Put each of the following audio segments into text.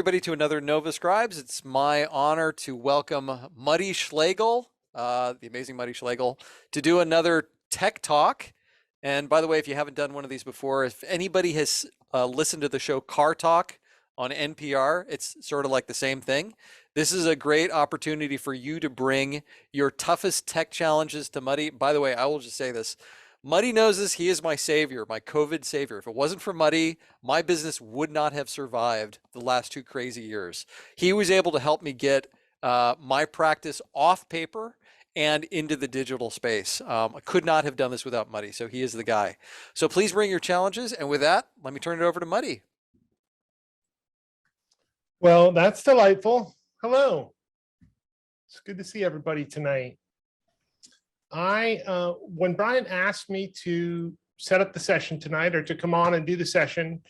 everybody to another NOVA Scribes. It's my honor to welcome Muddy Schlegel, the amazing Muddy Schlegel, to do another tech talk. And by the way, if you haven't done one of these before, if anybody has listened to the show Car Talk on NPR, it's sort of like the same thing. This is a great opportunity for you to bring your toughest tech challenges to Muddy. By the way, I will just say this. Muddy knows this. He is my savior, my COVID savior. If it wasn't for Muddy, my business would not have survived the last 2 crazy years. He was able to help me get my practice off paper and into the digital space. I could not have done this without Muddy, so he is the guy. So please bring your challenges. And with that, let me turn it over to Muddy. Well, that's delightful. Hello. It's good to see everybody tonight. When Brian asked me to set up the session tonight or to come on and do the session,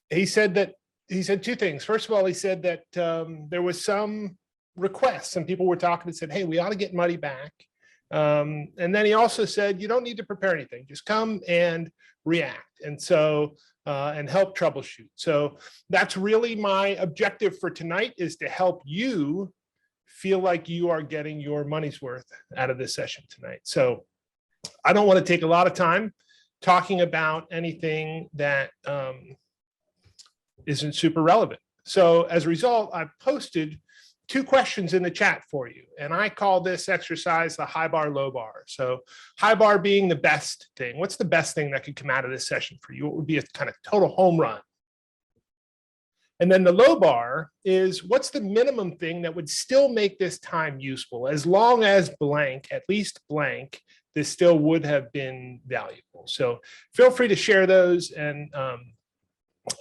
he said 2 things. First of all, he said that there was some requests and people were talking and said, hey, we ought to get Muddy back. And then he also said, you don't need to prepare anything, just come and react. And so, and help troubleshoot. So that's really my objective for tonight, is to help you feel like you are getting your money's worth out of this session tonight. So I don't want to take a lot of time talking about anything that isn't super relevant. So as a result, I've posted 2 questions in the chat for you. And I call this exercise the high bar, low bar. So high bar being the best thing. What's the best thing that could come out of this session for you? What would be a kind of total home run? And then the low bar is, what's the minimum thing that would still make this time useful? As long as blank, at least blank, this still would have been valuable. So feel free to share those, and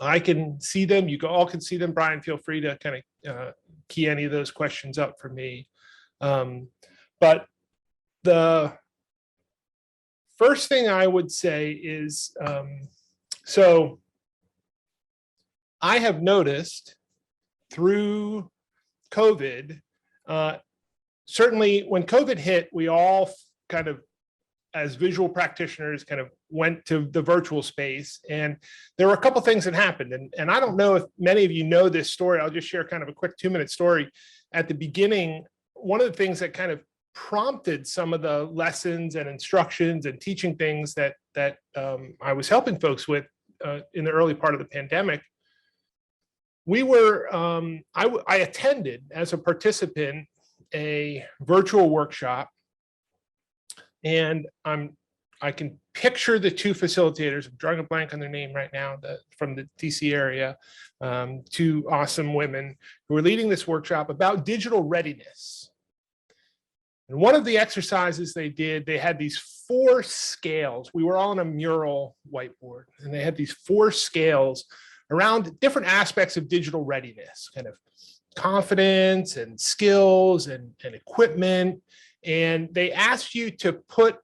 I can see them. You all can see them. Brian, feel free to kind of key any of those questions up for me. But the first thing I would say is, so I have noticed through COVID, certainly when COVID hit, we all kind of, as visual practitioners, kind of went to the virtual space. And there were a couple things that happened. And I don't know if many of you know this story. I'll just share kind of a quick 2-minute story. At the beginning, one of the things that kind of prompted some of the lessons and instructions and teaching things that I was helping folks with in the early part of the pandemic, we were, I attended as a participant a virtual workshop, and I can picture the 2 facilitators. I'm drawing a blank on their name right now, from the DC area, 2 awesome women who were leading this workshop about digital readiness. And one of the exercises they did, they had these 4 scales. We were all on a mural whiteboard, and they had these 4 scales around different aspects of digital readiness, kind of confidence and skills and equipment. And they asked you to put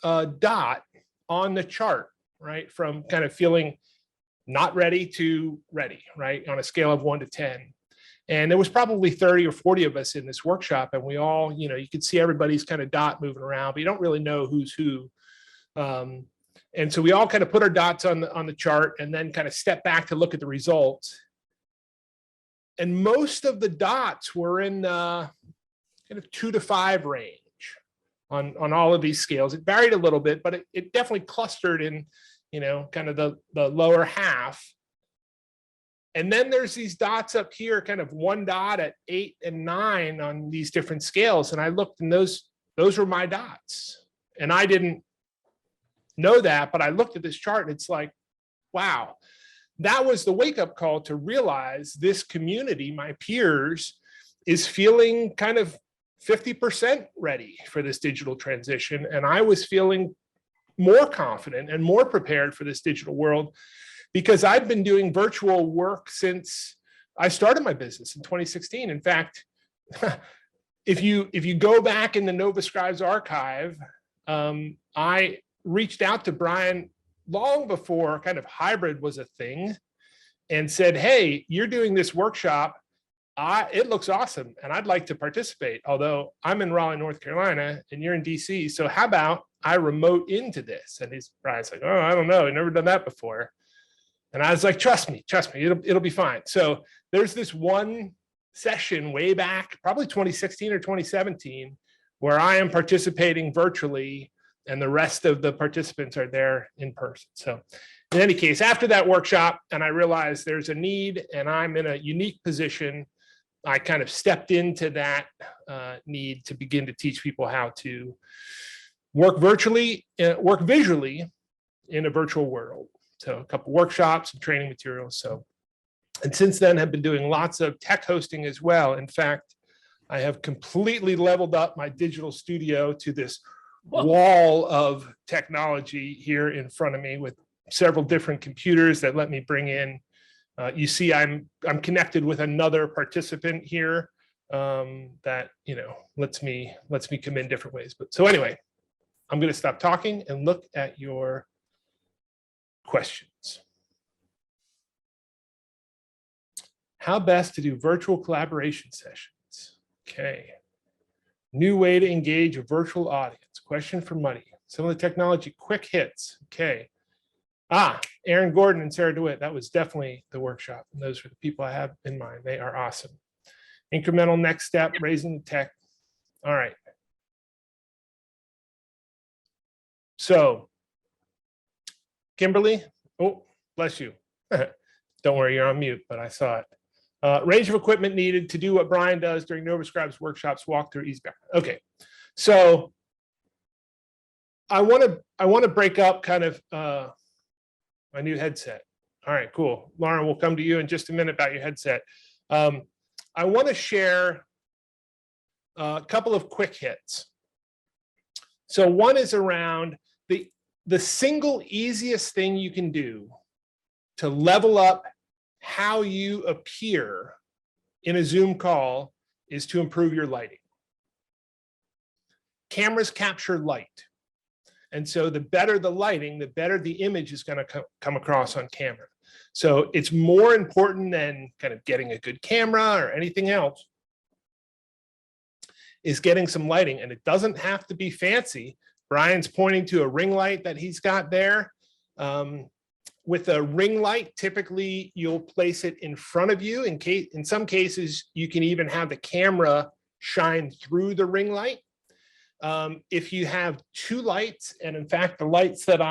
a dot on the chart, right? From kind of feeling not ready to ready, right? On a scale of 1 to 10. And there was probably 30 or 40 of us in this workshop, and we all, you know, you could see everybody's kind of dot moving around, but you don't really know who's who. And so we all kind of put our dots on the chart and then kind of step back to look at the results. And most of the dots were in the kind of 2 to 5 range on all of these scales. It varied a little bit, but it definitely clustered in, you know, kind of the lower half. And then there's these dots up here, kind of 1 dot at 8 and 9 on these different scales. And I looked, and those were my dots. And I didn't know that, but I looked at this chart and it's like, wow, that was the wake-up call to realize this community, my peers, is feeling kind of 50% ready for this digital transition. And I was feeling more confident and more prepared for this digital world, because I've been doing virtual work since I started my business in 2016. In fact, if you go back in the NOVA Scribes archive, I reached out to Brian long before kind of hybrid was a thing and said, hey, you're doing this workshop. It looks awesome, and I'd like to participate, although I'm in Raleigh, North Carolina, and you're in DC. So how about I remote into this? And Brian's like, oh, I don't know. I've never done that before. And I was like, trust me, it'll be fine. So there's this one session way back, probably 2016 or 2017, where I am participating virtually and the rest of the participants are there in person. So in any case, after that workshop, and I realized there's a need and I'm in a unique position, I kind of stepped into that need to begin to teach people how to work virtually, work visually in a virtual world. So a couple workshops and training materials. So, and since then have been doing lots of tech hosting as well. In fact, I have completely leveled up my digital studio to this wall of technology here in front of me with several different computers that let me bring in. You see, I'm connected with another participant here that lets me come in different ways. But so anyway, I'm going to stop talking and look at your questions. How best to do virtual collaboration sessions? Okay. New way to engage a virtual audience. Question for Muddy. Some of the technology quick hits. Okay. Aaron Gordon and Sarah DeWitt. That was definitely the workshop. And those are the people I have in mind. They are awesome. Incremental next step, raising the tech. All right. So, Kimberly, oh, bless you. Don't worry, you're on mute, but I saw it. Range of equipment needed to do what Brian does during NOVA Scribes workshops, walk through easy back. Okay, so I want to break up kind of my new headset. All right, cool. Lauren, we'll come to you in just a minute about your headset. I want to share a couple of quick hits. So one is around the single easiest thing you can do to level up how you appear in a Zoom call is to improve your lighting. Cameras capture light. And so the better the lighting, the better the image is going to come across on camera. So it's more important than kind of getting a good camera or anything else is getting some lighting. And it doesn't have to be fancy. Brian's pointing to a ring light that he's got there. With a ring light, typically you'll place it in front of you. In some cases, you can even have the camera shine through the ring light. If you have two lights, and in fact, the lights that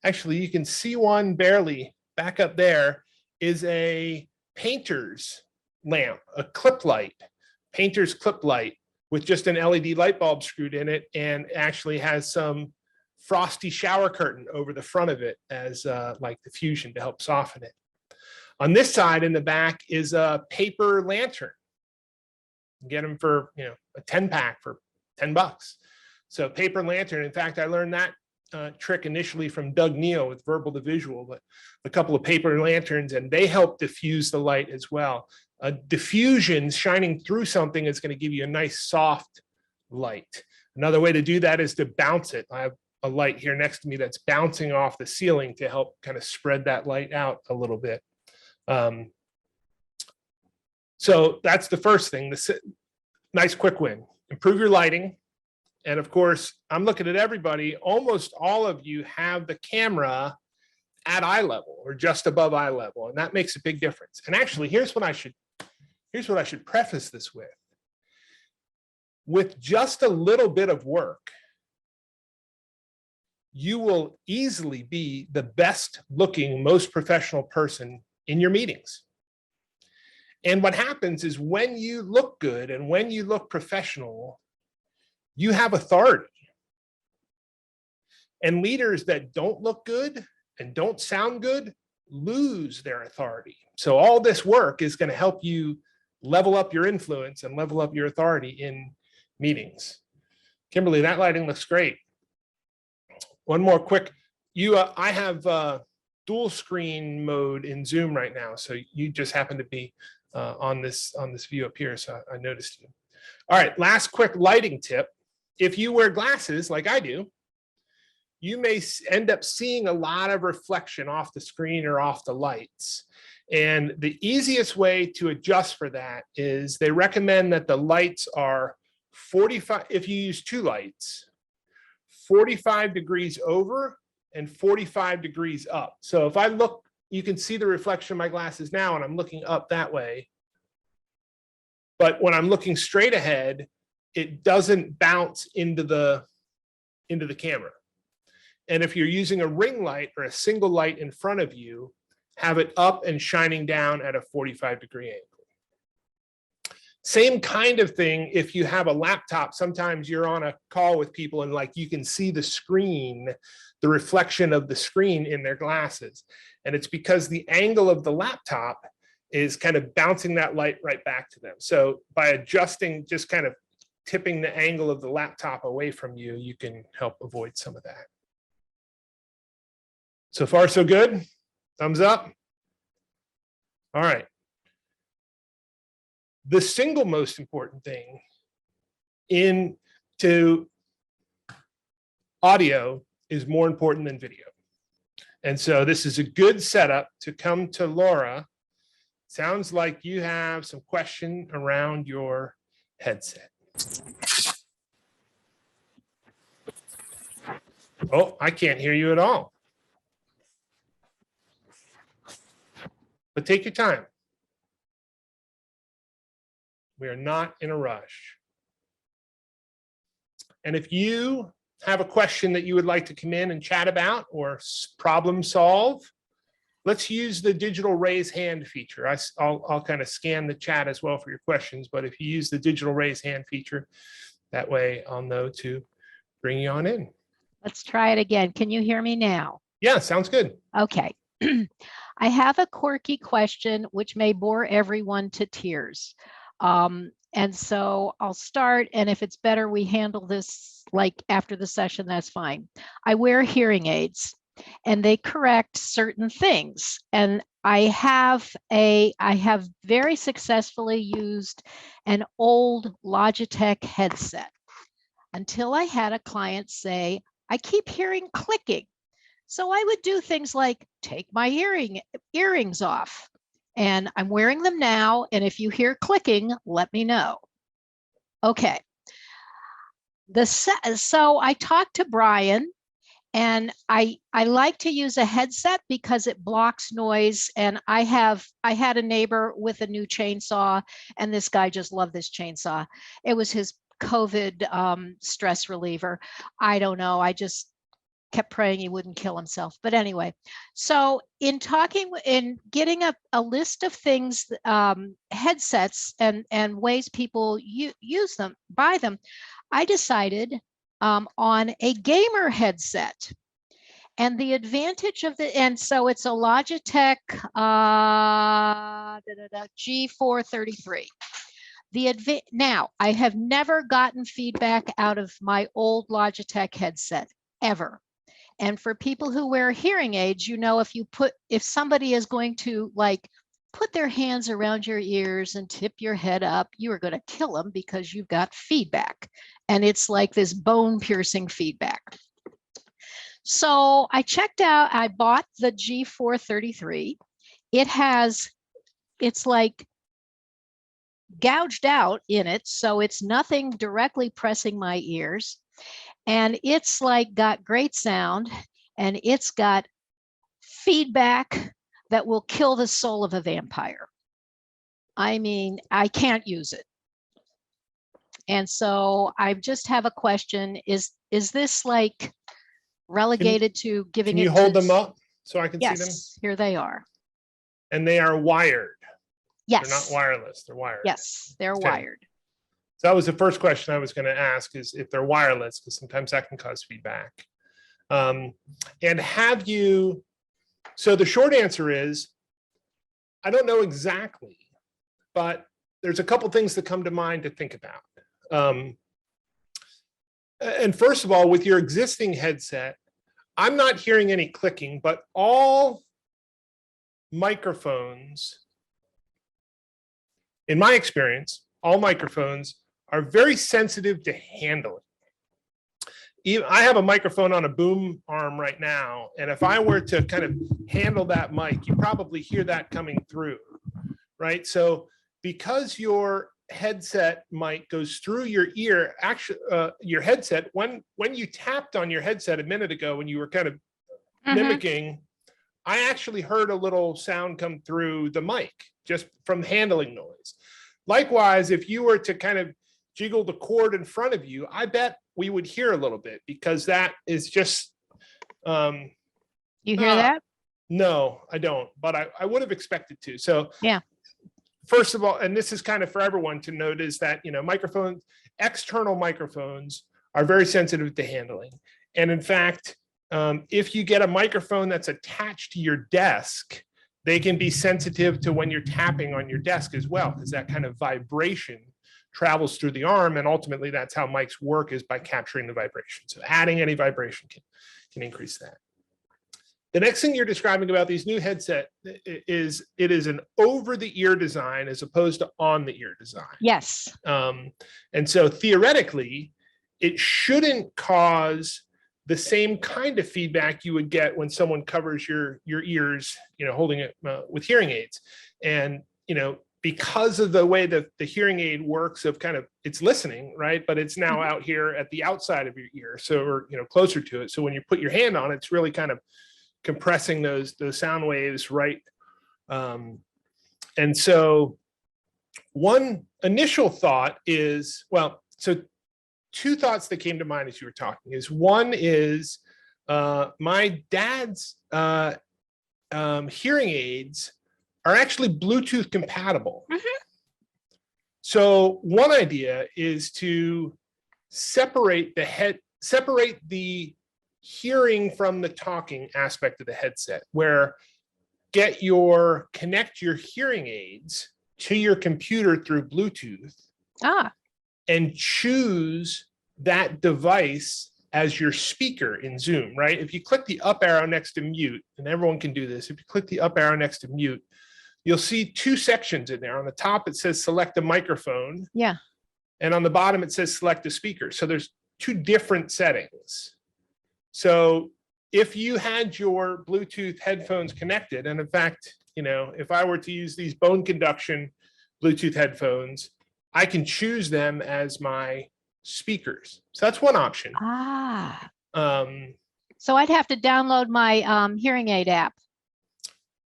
actually you can see one barely back up there is a painter's lamp, a clip light, painter's clip light with just an LED light bulb screwed in it and actually has some frosty shower curtain over the front of it as like diffusion to help soften it. On this side in the back is a paper lantern. Get them for a 10-pack for $10. So paper lantern. In fact, I learned that trick initially from Doug Neal with Verbal to Visual, but a couple of paper lanterns, and they help diffuse the light as well. Diffusion shining through something is going to give you a nice soft light. Another way to do that is to bounce it. I have a light here next to me that's bouncing off the ceiling to help kind of spread that light out a little bit. So that's the first thing. Nice quick win. Improve your lighting. And of course, I'm looking at everybody. Almost all of you have the camera at eye level or just above eye level, and that makes a big difference. And actually, here's what I should preface this with. With just a little bit of work, you will easily be the best looking, most professional person in your meetings. And what happens is when you look good and when you look professional, you have authority. And leaders that don't look good and don't sound good lose their authority. So all this work is going to help you level up your influence and level up your authority in meetings. Kimberly, that lighting looks great. One more quick, I have dual screen mode in Zoom right now. So you just happen to be on this view up here. So I noticed you. All right, last quick lighting tip. If you wear glasses like I do, you may end up seeing a lot of reflection off the screen or off the lights. And the easiest way to adjust for that is they recommend that the lights are 45, if you use two lights, 45 degrees over and 45 degrees up. So if I look you can see the reflection of my glasses now, and I'm looking up that way. But when I'm looking straight ahead, it doesn't bounce into the camera. And if you're using a ring light or a single light in front of you, have it up and shining down at a 45-degree angle. Same kind of thing if you have a laptop. Sometimes you're on a call with people and like you can see the screen, the reflection of the screen in their glasses. And it's because the angle of the laptop is kind of bouncing that light right back to them. So by adjusting, just kind of tipping the angle of the laptop away from you, you can help avoid some of that. So far, so good? Thumbs up? All right. The single most important thing into audio is more important than video. And so this is a good setup to come to Laura. Sounds like you have some question around your headset. Oh, I can't hear you at all. But take your time. We are not in a rush. And if you have a question that you would like to come in and chat about or problem solve, let's use the digital raise hand feature. I'll kind of scan the chat as well for your questions, but if you use the digital raise hand feature, that way I'll know to bring you on in. Let's try it again. Can you hear me now? Yeah, sounds good. Okay. I have a quirky question which may bore everyone to tears. And so I'll start, and if it's better we handle this like after the session, that's fine. I wear hearing aids and they correct certain things. And I have very successfully used an old Logitech headset until I had a client say, I keep hearing clicking. So I would do things like take my earrings off. And I'm wearing them now. And if you hear clicking, let me know. Okay. So I talked to Brian, and I like to use a headset because it blocks noise. And I had a neighbor with a new chainsaw, and this guy just loved this chainsaw. It was his COVID stress reliever. I don't know. I just kept praying he wouldn't kill himself. But anyway, so in getting a list of things, headsets and ways people use them, buy them, I decided on a gamer headset. And the advantage of and so it's a Logitech G433. Now, I have never gotten feedback out of my old Logitech headset, ever. And for people who wear hearing aids, you know, if somebody is going to like put their hands around your ears and tip your head up, you are going to kill them because you've got feedback. And it's like this bone piercing feedback. So I bought the G433. It's like gouged out in it, so it's nothing directly pressing my ears. And it's like got great sound, and it's got feedback that will kill the soul of a vampire. I mean, I can't use it. And so I just have a question. Is this like relegated to giving it? Can you hold them up so I can see them? Yes, here they are. And they are wired. Yes. They're not wireless, they're wired. Yes, they're Okay. wired. So that was the first question I was going to ask, is if they're wireless, because sometimes that can cause feedback. And have you, so the short answer is, I don't know exactly, but there's a couple things that come to mind to think about. And first of all, with your existing headset, I'm not hearing any clicking, but all microphones, in my experience, all microphones are very sensitive to handling. I have a microphone on a boom arm right now, and if I were to kind of handle that mic, you probably hear that coming through, right? So because your headset mic goes through your ear, actually, your headset, when you tapped on your headset a minute ago, when you were kind of mimicking I actually heard a little sound come through the mic just from handling noise. Likewise, if you were to kind of jiggle the cord in front of you, I bet we would hear a little bit, because that is just. You hear that? No, I don't, but I would have expected to. So Yeah. First of all, and this is kind of for everyone to note, is that, microphones, external microphones are very sensitive to handling. And in fact, if you get a microphone that's attached to your desk, they can be sensitive to when you're tapping on your desk as well, because that kind of vibration travels through the arm. And ultimately, that's how mics work, is by capturing the vibration. So adding any vibration can increase that. The next thing you're describing about these new headset is it is an over-the-ear design as opposed to on-the-ear design. Yes. And so theoretically, it shouldn't cause the same kind of feedback you would get when someone covers your ears, holding it with hearing aids. And, because of the way that the hearing aid works, of kind of, it's listening, right? But it's now out here at the outside of your ear. So, or, closer to it. So when you put your hand on it, it's really kind of compressing those sound waves, right? And so one initial thought is, so two thoughts that came to mind as you were talking is, one is my dad's hearing aids are actually Bluetooth compatible. So one idea is to separate the hearing from the talking aspect of the headset, where connect your hearing aids to your computer through Bluetooth, and choose that device as your speaker in Zoom, right? If you click the up arrow next to mute, and everyone can do this, if you click the up arrow next to mute, you'll see two sections in there. On the top, it says select a microphone. Yeah. And on the bottom, it says select a speaker. So there's two different settings. So if you had your Bluetooth headphones connected, and in fact, if I were to use these bone conduction Bluetooth headphones, I can choose them as my speakers. So that's one option. So I'd have to download my hearing aid app.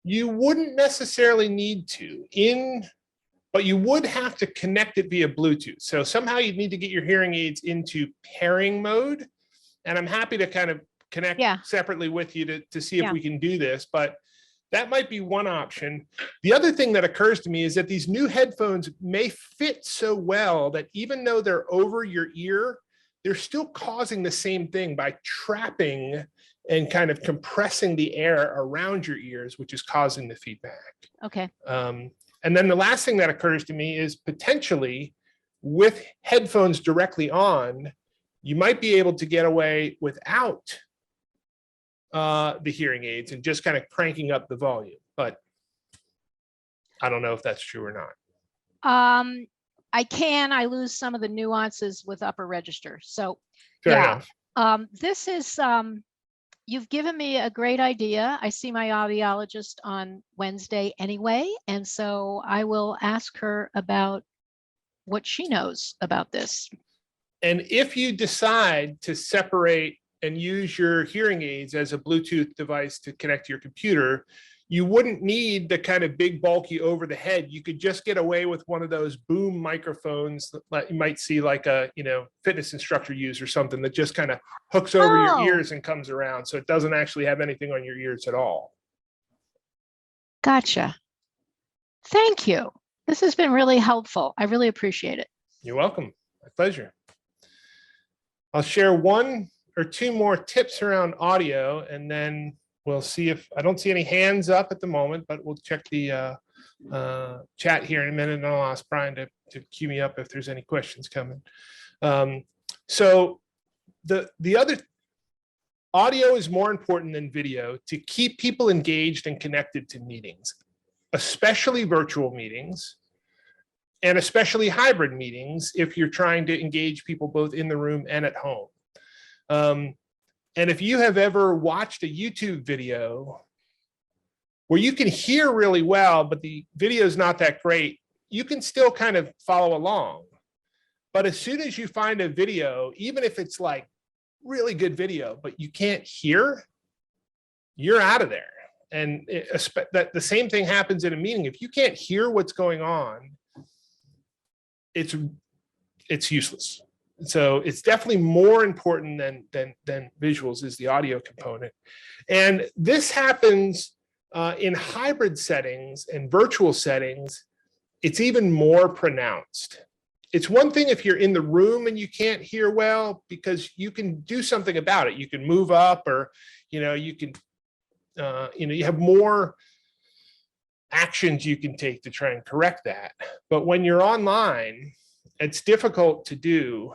You wouldn't necessarily need to, but you would have to connect it via Bluetooth. So somehow you'd need to get your hearing aids into pairing mode. And I'm happy to kind of connect separately with you to see if we can do this, but that might be one option. The other thing that occurs to me is that these new headphones may fit so well that even though they're over your ear, they're still causing the same thing by trapping and kind of compressing the air around your ears, which is causing the feedback. Okay. And then the last thing that occurs to me is, potentially with headphones directly on, you might be able to get away without the hearing aids and just kind of cranking up the volume. But I don't know if that's true or not. I lose some of the nuances with upper register. So Fair enough. this is, you've given me a great idea. I see my audiologist on Wednesday anyway, and so I will ask her about what she knows about this. And if you decide to separate and use your hearing aids as a Bluetooth device to connect to your computer, you wouldn't need the kind of big, bulky over the head. You could just get away with one of those boom microphones that you might see like a, fitness instructor use or something, that just kind of hooks over your ears and comes around. So it doesn't actually have anything on your ears at all. Gotcha. Thank you. This has been really helpful. I really appreciate it. You're welcome. My pleasure. I'll share one or two more tips around audio, and then we'll see if, I don't see any hands up at the moment, but we'll check the chat here in a minute, and I'll ask Brian to cue me up if there's any questions coming. So the other, audio is more important than video to keep people engaged and connected to meetings, especially virtual meetings, and especially hybrid meetings if you're trying to engage people both in the room and at home. And if you have ever watched a YouTube video where you can hear really well, but the video is not that great, you can still kind of follow along. But as soon as you find a video, even if it's like really good video, but you can't hear, you're out of there. that the same thing happens in a meeting. If you can't hear what's going on, it's useless. So it's definitely more important than visuals is the audio component. And this happens in hybrid settings and virtual settings. It's even more pronounced. It's one thing if you're in the room and you can't hear well, because you can do something about it. You can move up, or, you can, you have more actions you can take to try and correct that. But when you're online, it's difficult to do.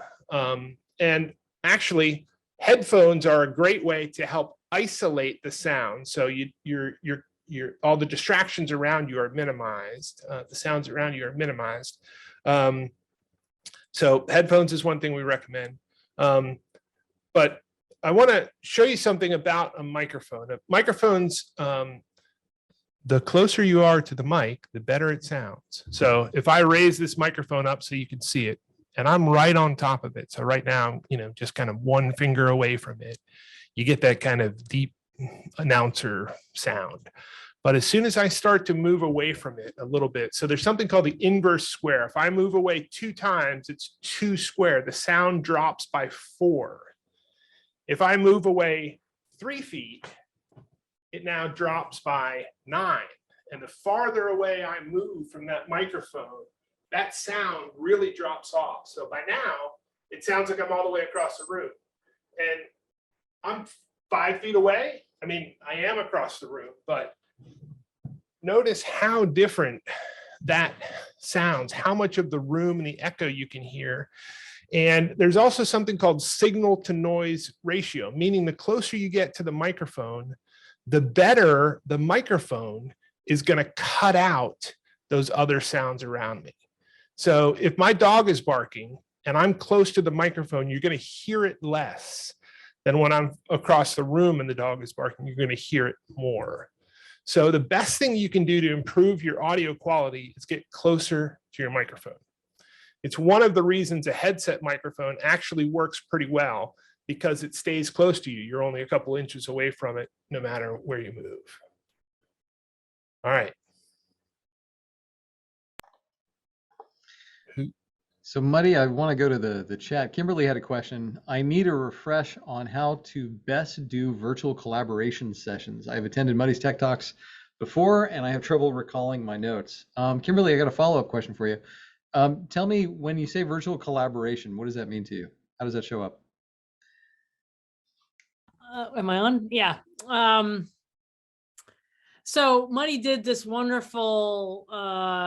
And actually, headphones are a great way to help isolate the sound. So all the distractions around you are minimized. The sounds around you are minimized. So headphones is one thing we recommend. But I want to show you something about a microphone. Microphones, the closer you are to the mic, the better it sounds. So if I raise this microphone up so you can see it, and I'm right on top of it. So right now, just kind of one finger away from it, you get that kind of deep announcer sound. But as soon as I start to move away from it a little bit, so there's something called the inverse square. If I move away 2 times, it's 2 square. The sound drops by 4. If I move away 3 feet, it now drops by 9. And the farther away I move from that microphone, that sound really drops off. So by now, it sounds like I'm all the way across the room. And I'm 5 feet away. I mean, I am across the room, but notice how different that sounds, how much of the room and the echo you can hear. And there's also something called signal to noise ratio, meaning the closer you get to the microphone, the better the microphone is going to cut out those other sounds around me. So if my dog is barking and I'm close to the microphone, you're going to hear it less than when I'm across the room and the dog is barking. You're going to hear it more. So the best thing you can do to improve your audio quality is get closer to your microphone. It's one of the reasons a headset microphone actually works pretty well, because it stays close to you. You're only a couple inches away from it, no matter where you move. All right. So Muddy, I want to go to the chat. Kimberly had a question. I need a refresh on how to best do virtual collaboration sessions. I've attended Muddy's Tech Talks before, and I have trouble recalling my notes. Kimberly, I got a follow-up question for you. Tell me, when you say virtual collaboration, what does that mean to you? How does that show up? Am I on? Yeah. So Muddy did this wonderful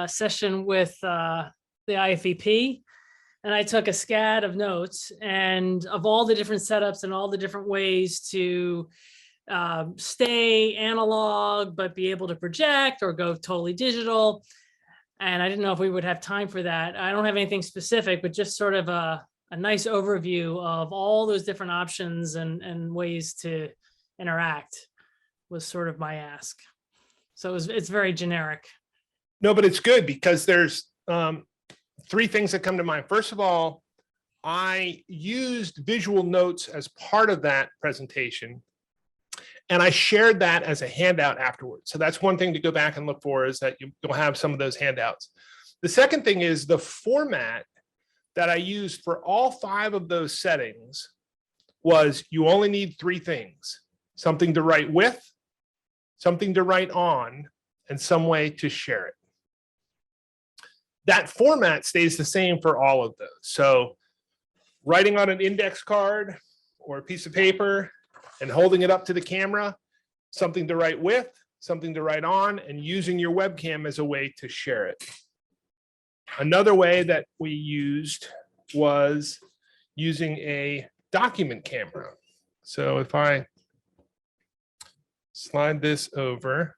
session with the IFEP, and I took a SCAD of notes and of all the different setups and all the different ways to stay analog, but be able to project or go totally digital. And I didn't know if we would have time for that. I don't have anything specific, but just sort of a nice overview of all those different options and ways to interact was sort of my ask. So it's very generic. No, but it's good, because there's 3 things that come to mind. First of all, I used visual notes as part of that presentation, and I shared that as a handout afterwards. So that's one thing to go back and look for, is that you'll have some of those handouts. The second thing is the format that I used for all 5 of those settings was you only need 3 things: something to write with, something to write on, and some way to share it. That format stays the same for all of those. So writing on an index card or a piece of paper and holding it up to the camera, something to write with, something to write on, and using your webcam as a way to share it. Another way that we used was using a document camera. So if I slide this over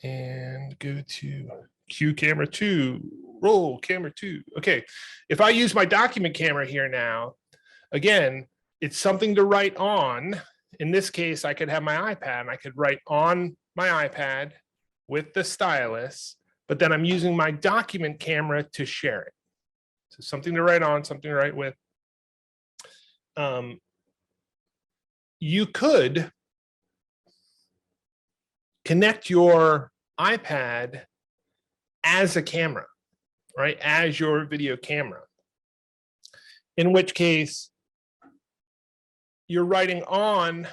and go to cue camera 2, roll camera 2. Okay, if I use my document camera here now, again, it's something to write on. In this case, I could have my iPad and I could write on my iPad with the stylus, but then I'm using my document camera to share it. So something to write on, something to write with. You could connect your iPad as a camera, right? As your video camera. In which case, you're writing on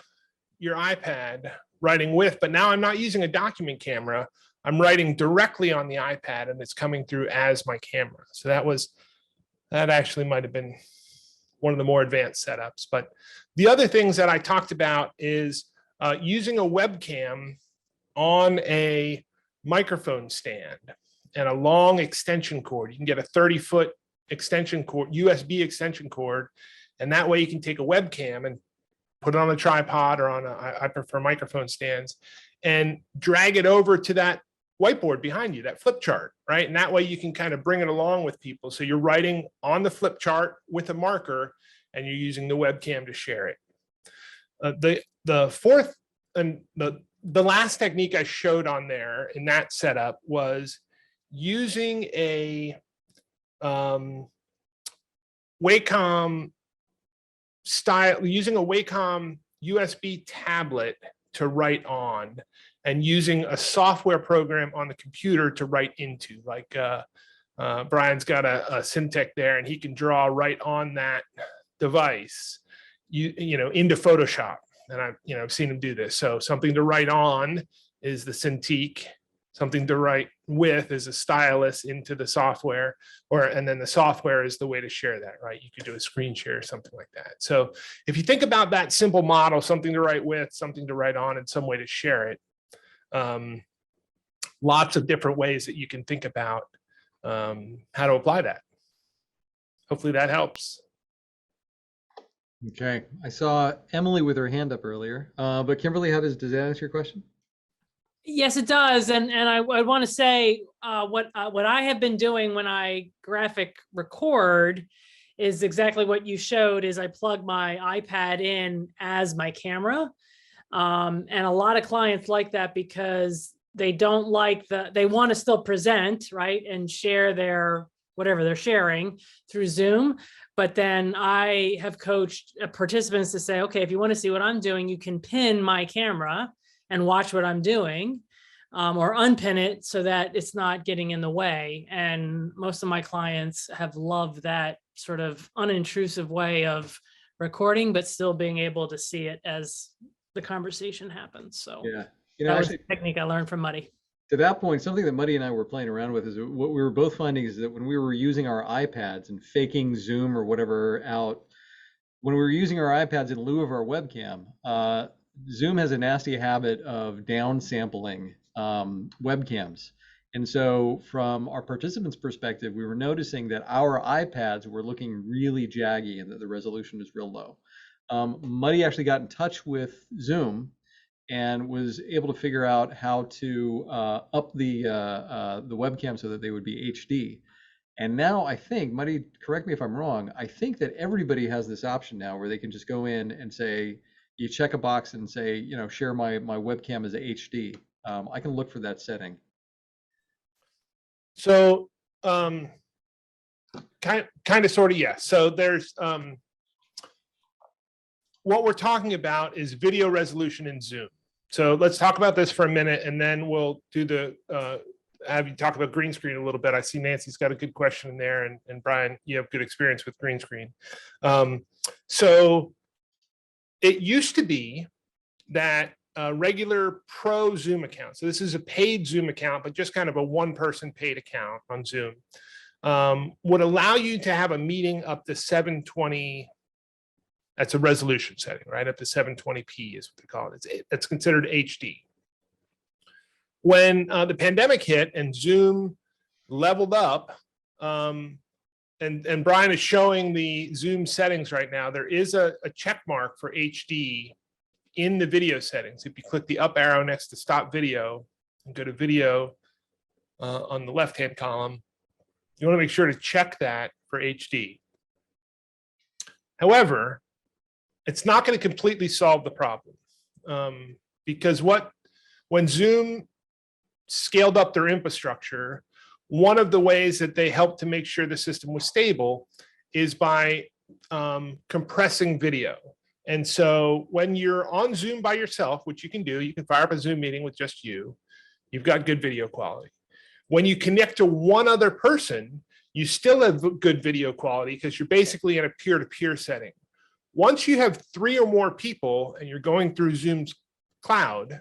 your iPad, writing with, but now I'm not using a document camera. I'm writing directly on the iPad and it's coming through as my camera. So that actually might have been one of the more advanced setups. But the other things that I talked about is using a webcam on a microphone stand and a long extension cord. You can get a 30-foot extension cord, USB extension cord, and that way you can take a webcam and put it on a tripod or on I prefer microphone stands, and drag it over to that whiteboard behind you, that flip chart, right? And that way you can kind of bring it along with people. So you're writing on the flip chart with a marker and you're using the webcam to share it. The fourth and the last technique I showed on there in that setup was using a Wacom style, using a Wacom USB tablet to write on, and using a software program on the computer to write into. Like Brian's got a Syntec there, and he can draw right on that device, you know, into Photoshop. And I've seen him do this. So something to write on is the Cintiq. Something to write with is a stylus into the software, and then the software is the way to share that, right? You could do a screen share or something like that. So if you think about that simple model, something to write with, something to write on, and some way to share it, lots of different ways that you can think about how to apply that. Hopefully that helps. Okay, I saw Emily with her hand up earlier, but Kimberly, does that answer your question? Yes, it does. And I want to say what I have been doing when I graphic record is exactly what you showed. Is I plug my iPad in as my camera. And a lot of clients like that because they don't like they want to still present, right, and share their whatever they're sharing through Zoom. But then I have coached participants to say, okay, if you want to see what I'm doing, you can pin my camera and watch what I'm doing, or unpin it so that it's not getting in the way. And most of my clients have loved that sort of unintrusive way of recording, but still being able to see it as the conversation happens. So Yeah, that was a technique I learned from Muddy. To that point, something that Muddy and I were playing around with is what we were both finding is that when we were using our iPads and faking Zoom or whatever out, when we were using our iPads in lieu of our webcam, Zoom has a nasty habit of downsampling webcams. And so from our participants' perspective, we were noticing that our iPads were looking really jaggy and that the resolution is real low. Muddy actually got in touch with Zoom and was able to figure out how to up the webcam so that they would be HD. And now I think, Muddy, correct me if I'm wrong, I think that everybody has this option now where they can just go in and say, you check a box and say, you know, share my webcam as a HD. I can look for that setting. So kind of sort of, yes. So there's what we're talking about is video resolution in Zoom. So let's talk about this for a minute, and then we'll do the have you talk about green screen a little bit. I see Nancy's got a good question in there, and Brian, you have good experience with green screen. So it used to be that a regular pro Zoom account, so this is a paid Zoom account, but just kind of a one-person paid account on Zoom, would allow you to have a meeting up to 720. That's a resolution setting, right? Up to 720p is what they call it. It's considered HD. When the pandemic hit and Zoom leveled up, and Brian is showing the Zoom settings right now, there is a check mark for HD in the video settings. If you click the up arrow next to stop video and go to video on the left-hand column, you want to make sure to check that for HD. However, it's not going to completely solve the problem, because when Zoom scaled up their infrastructure, one of the ways that they helped to make sure the system was stable is by compressing video. And so when you're on Zoom by yourself, which you can do, you can fire up a Zoom meeting with just you, you've got good video quality. When you connect to one other person, you still have good video quality because you're basically in a peer-to-peer setting. Once you have 3 or more people and you're going through Zoom's cloud,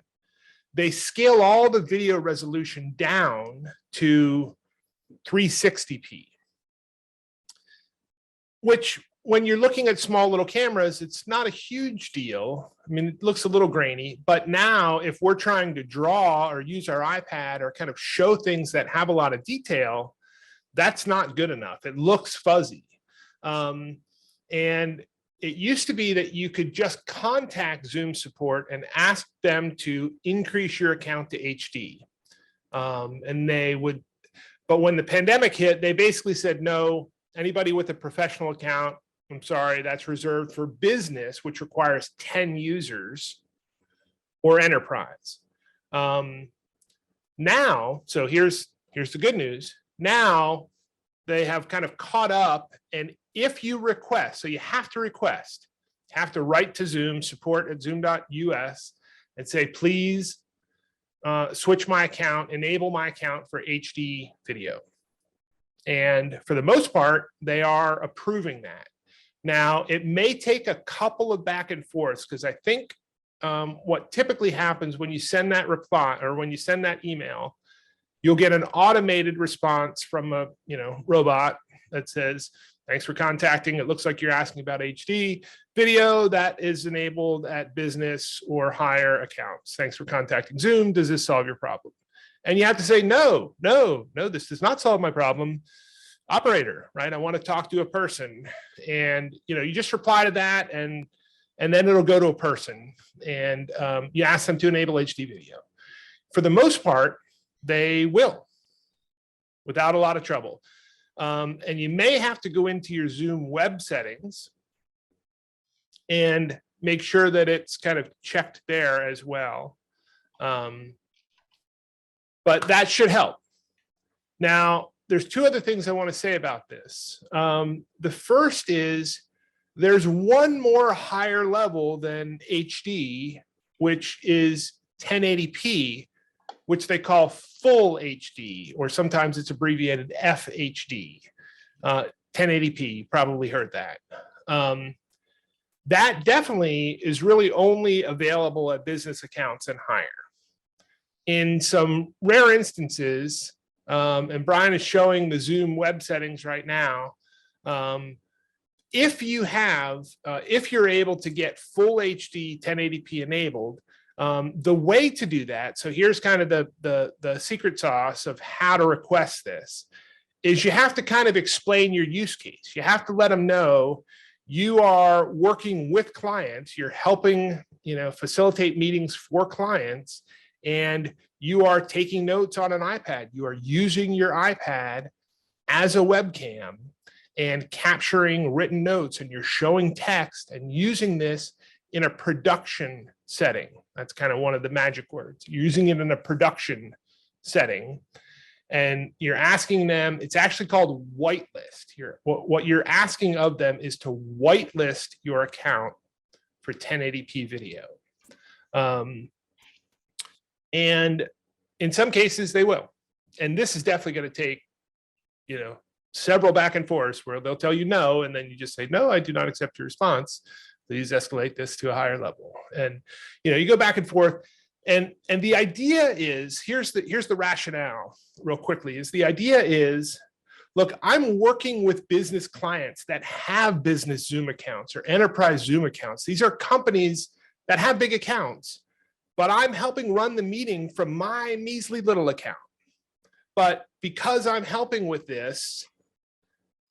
they scale all the video resolution down to 360p, which when you're looking at small little cameras, it's not a huge deal. I mean, it looks a little grainy, but now if we're trying to draw or use our iPad or kind of show things that have a lot of detail, that's not good enough. It looks fuzzy. And it used to be that you could just contact Zoom support and ask them to increase your account to HD. And they would, but when the pandemic hit, they basically said, no, anybody with a professional account, I'm sorry, that's reserved for business, which requires 10 users, or enterprise. Now, so here's the good news. Now they have kind of caught up, and if you request, so you have to request, you have to write to Zoom support at zoom.us and say, please switch my account, enable my account for HD video. And for the most part, they are approving that. Now, it may take a couple of back and forths, because I think what typically happens when you send that reply or when you send that email, you'll get an automated response from a robot that says, thanks for contacting. It looks like you're asking about HD video that is enabled at business or higher accounts. Thanks for contacting Zoom. Does this solve your problem? And you have to say, no, this does not solve my problem. Operator, right? I want to talk to a person. And you just reply to that, and then it'll go to a person, and you ask them to enable HD video. For the most part, they will, without a lot of trouble. And you may have to go into your Zoom web settings and make sure that it's kind of checked there as well. But that should help. Now, there's 2 other things I want to say about this. The first is there's one more higher level than HD, which is 1080p, which they call full HD, or sometimes it's abbreviated FHD. 1080p, you probably heard that. That definitely is really only available at business accounts and higher. In some rare instances, and Brian is showing the Zoom web settings right now, if you're able to get full HD 1080p enabled, the way to do that, so here's kind of the secret sauce of how to request this, is you have to kind of explain your use case. You have to let them know you are working with clients, you're helping facilitate meetings for clients, and you are taking notes on an iPad. You are using your iPad as a webcam and capturing written notes, and you're showing text and using this in a production setting. That's kind of one of the magic words, using it in a production setting. And you're asking them, it's actually called whitelist. What you're asking of them is to whitelist your account for 1080p video. And in some cases they will. And this is definitely going to take, several back and forths where they'll tell you no, and then you just say, no, I do not accept your response. Please escalate this to a higher level. And, you go back and forth. And the idea is, here's the rationale real quickly, is the idea is, look, I'm working with business clients that have business Zoom accounts or enterprise Zoom accounts. These are companies that have big accounts, but I'm helping run the meeting from my measly little account. But because I'm helping with this,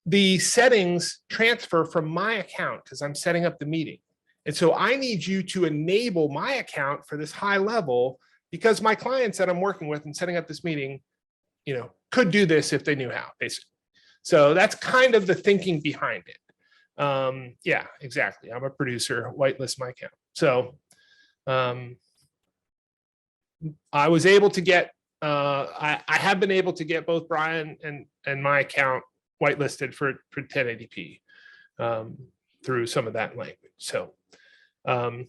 the settings transfer from my account because I'm setting up the meeting. And so I need you to enable my account for this high level, because my clients that I'm working with and setting up this meeting, could do this if they knew how, basically. So that's kind of the thinking behind it. Yeah, exactly. I'm a producer, whitelist my account. So I was able to get, I have been able to get both Brian and my account whitelisted for 1080p through some of that language. So I'll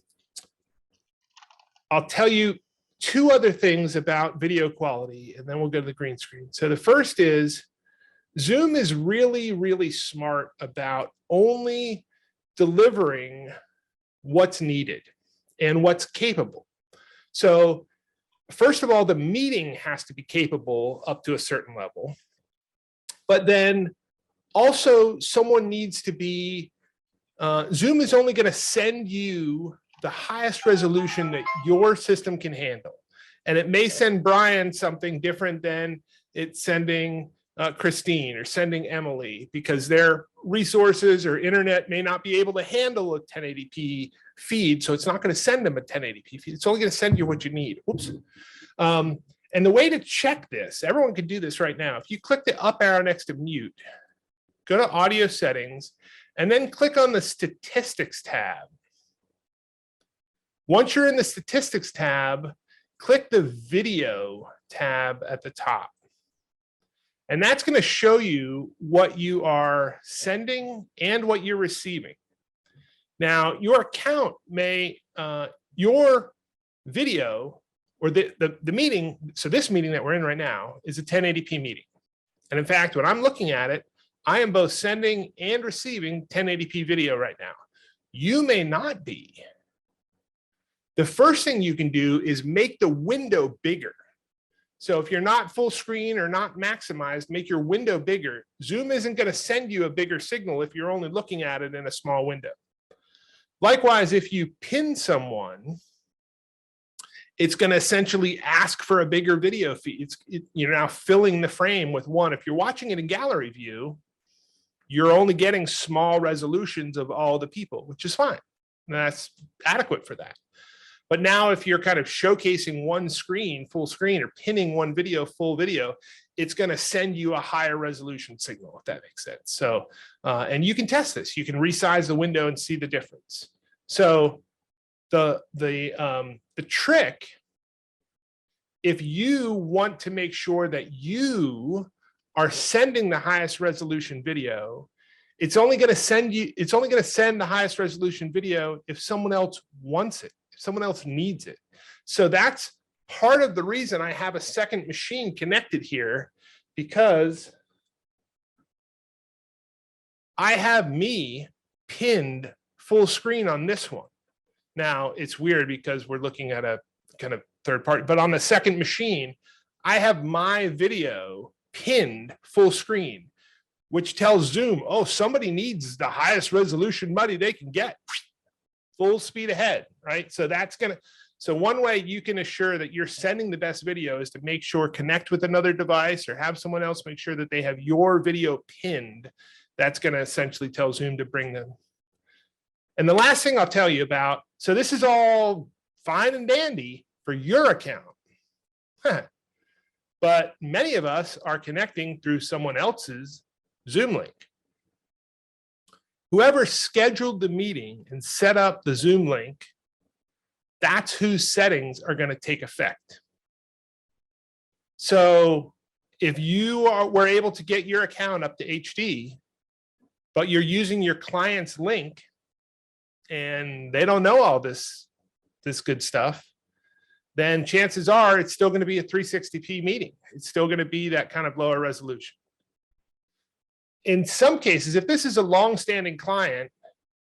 tell you two other things about video quality, and then we'll go to the green screen. So the first is Zoom is really, really smart about only delivering what's needed and what's capable. So first of all, the meeting has to be capable up to a certain level, but then also someone needs to be, Zoom is only going to send you the highest resolution that your system can handle. And it may send Brian something different than it's sending Christine or sending Emily, because their resources or internet may not be able to handle a 1080p feed. So it's not going to send them a 1080p feed. It's only going to send you what you need. Oops. And the way to check this, everyone can do this right now. If you click the up arrow next to mute, go to audio settings, and then click on the statistics tab. Once you're in the statistics tab, click the video tab at the top. And that's going to show you what you are sending and what you're receiving. Now, your account may, your video or the meeting, so this meeting that we're in right now is a 1080p meeting. And in fact, when I'm looking at it, I am both sending and receiving 1080p video right now. You may not be. The first thing you can do is make the window bigger. So if you're not full screen or not maximized, make your window bigger. Zoom isn't going to send you a bigger signal if you're only looking at it in a small window. Likewise, if you pin someone, it's going to essentially ask for a bigger video feed. You're now filling the frame with one. If you're watching it in gallery view, you're only getting small resolutions of all the people, which is fine. And that's adequate for that. But now if you're kind of showcasing one screen, full screen, or pinning one video, full video, it's going to send you a higher resolution signal, if that makes sense. So, and you can test this. You can resize the window and see the difference. So the trick, if you want to make sure that you are sending the highest resolution video, it's only going to send the highest resolution video if someone else wants it. Someone else needs it. So that's part of the reason I have a second machine connected here, because I have me pinned full screen on this one. Now it's weird because we're looking at a kind of third party, but on the second machine, I have my video pinned full screen, which tells Zoom, oh, somebody needs the highest resolution Muddy they can get. Full speed ahead, right? So that's so one way you can assure that you're sending the best video is to make sure, connect with another device or have someone else make sure that they have your video pinned. That's going to essentially tell Zoom to bring them. And the last thing I'll tell you about, so this is all fine and dandy for your account, but many of us are connecting through someone else's Zoom link. Whoever scheduled the meeting and set up the Zoom link, that's whose settings are going to take effect. So if you were able to get your account up to HD, but you're using your client's link and they don't know all this good stuff, then chances are it's still going to be a 360p meeting. It's still going to be that kind of lower resolution. In some cases, if this is a long-standing client,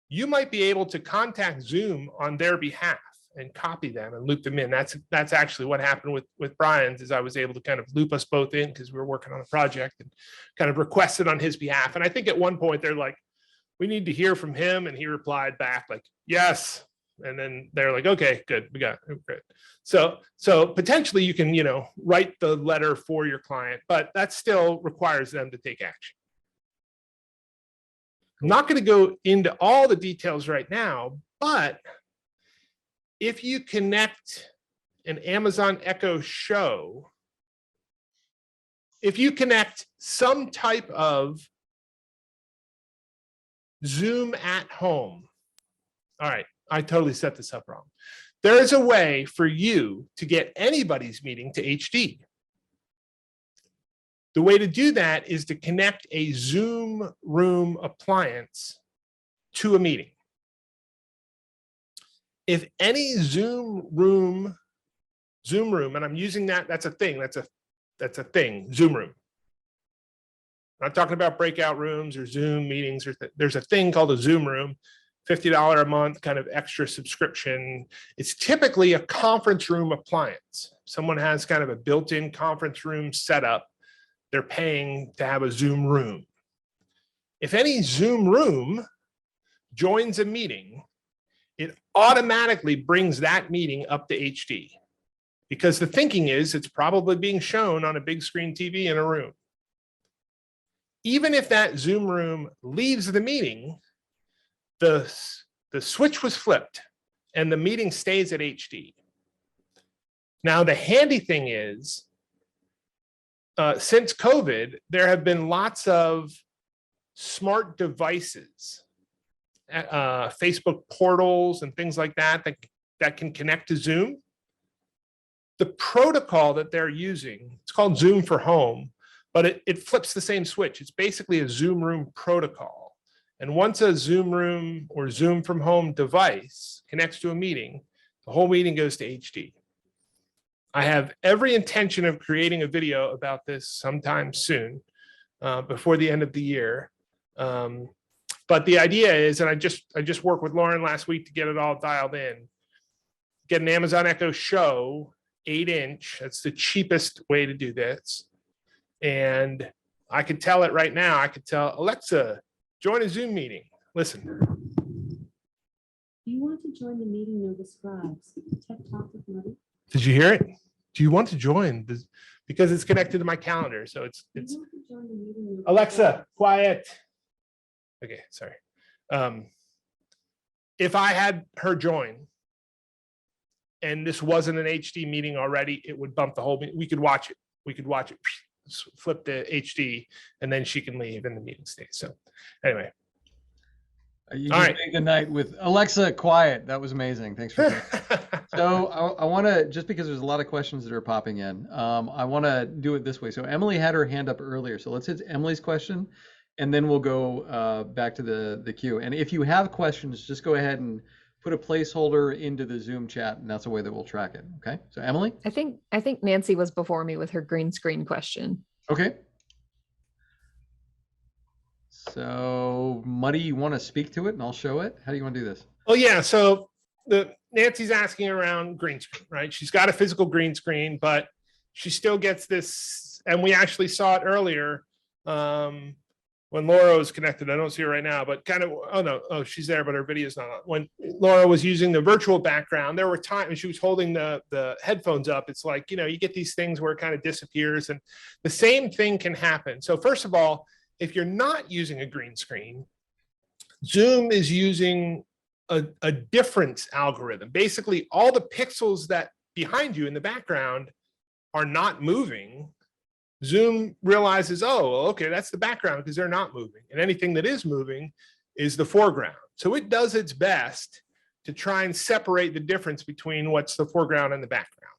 you might be able to contact Zoom on their behalf and copy them and loop them in. That's actually what happened with Brian's, is I was able to kind of loop us both in because we were working on a project and kind of requested on his behalf. And I think at one point they're like, we need to hear from him. And he replied back like, yes. And then they're like, okay, good, we got it, great. So potentially you can, write the letter for your client, but that still requires them to take action. I'm not going to go into all the details right now, but if you connect an Amazon Echo Show, if you connect some type of Zoom at home, all right, I totally set this up wrong. There is a way for you to get anybody's meeting to HD. The way to do that is to connect a Zoom Room appliance to a meeting. if any Zoom room, and I'm using that's a thing, that's a thing, Zoom room. I'm not talking about breakout rooms or Zoom meetings. There's a thing called a Zoom room, $50 a month kind of extra subscription. It's typically a conference room appliance. Someone has kind of a built-in conference room setup. They're paying to have a Zoom room. If any Zoom room joins a meeting, it automatically brings that meeting up to HD, because the thinking is it's probably being shown on a big screen TV in a room. Even if that Zoom room leaves the meeting, the switch was flipped and the meeting stays at HD. Now, the handy thing is, since COVID, there have been lots of smart devices, Facebook portals and things like that can connect to Zoom. The protocol that they're using, it's called Zoom for Home, but it flips the same switch. It's basically a Zoom room protocol. And once a Zoom room or Zoom from home device connects to a meeting, the whole meeting goes to HD. I have every intention of creating a video about this sometime soon, before the end of the year. But the idea is, and I just worked with Lauren last week to get it all dialed in, get an Amazon Echo Show 8-inch. That's the cheapest way to do this. And I could tell it right now. I could tell Alexa, join a Zoom meeting. Listen. Do you want to join the meeting NOVA Scribes? Tech Talk with Muddy? Did you hear it? Do you want to join this? Because it's connected to my calendar. So it's Do you want to join the meeting NOVA Alexa, Scribes? quiet. Okay, sorry. If I had her join and this wasn't an HD meeting already, it would bump the whole meeting. We could watch it. We could watch it, flip to HD, and then she can leave and the meeting stays. So anyway. You All just right. made the night with Alexa quiet. That was amazing. Thanks for that. So I want to, just because there's a lot of questions that are popping in, I want to do it this way. So Emily had her hand up earlier. So let's hit Emily's question, and then we'll go back to the queue. And if you have questions, just go ahead and put a placeholder into the Zoom chat, and that's the way that we'll track it. Okay. So Emily? I think Nancy was before me with her green screen question. Okay. So Muddy, you want to speak to it and I'll show it? How do you want to do this? Oh yeah, so Nancy's asking around green screen, right? She's got a physical green screen, but she still gets this, and we actually saw it earlier when Laura was connected. I don't see her right now, but kind of, oh, she's there, but her video's not on. When Laura was using the virtual background, there were times she was holding the headphones up. It's like, you get these things where it kind of disappears, and the same thing can happen. So first of all, if you're not using a green screen, Zoom is using a difference algorithm. Basically, all the pixels that behind you in the background are not moving. Zoom realizes, oh, okay, that's the background because they're not moving. And anything that is moving is the foreground. So it does its best to try and separate the difference between what's the foreground and the background.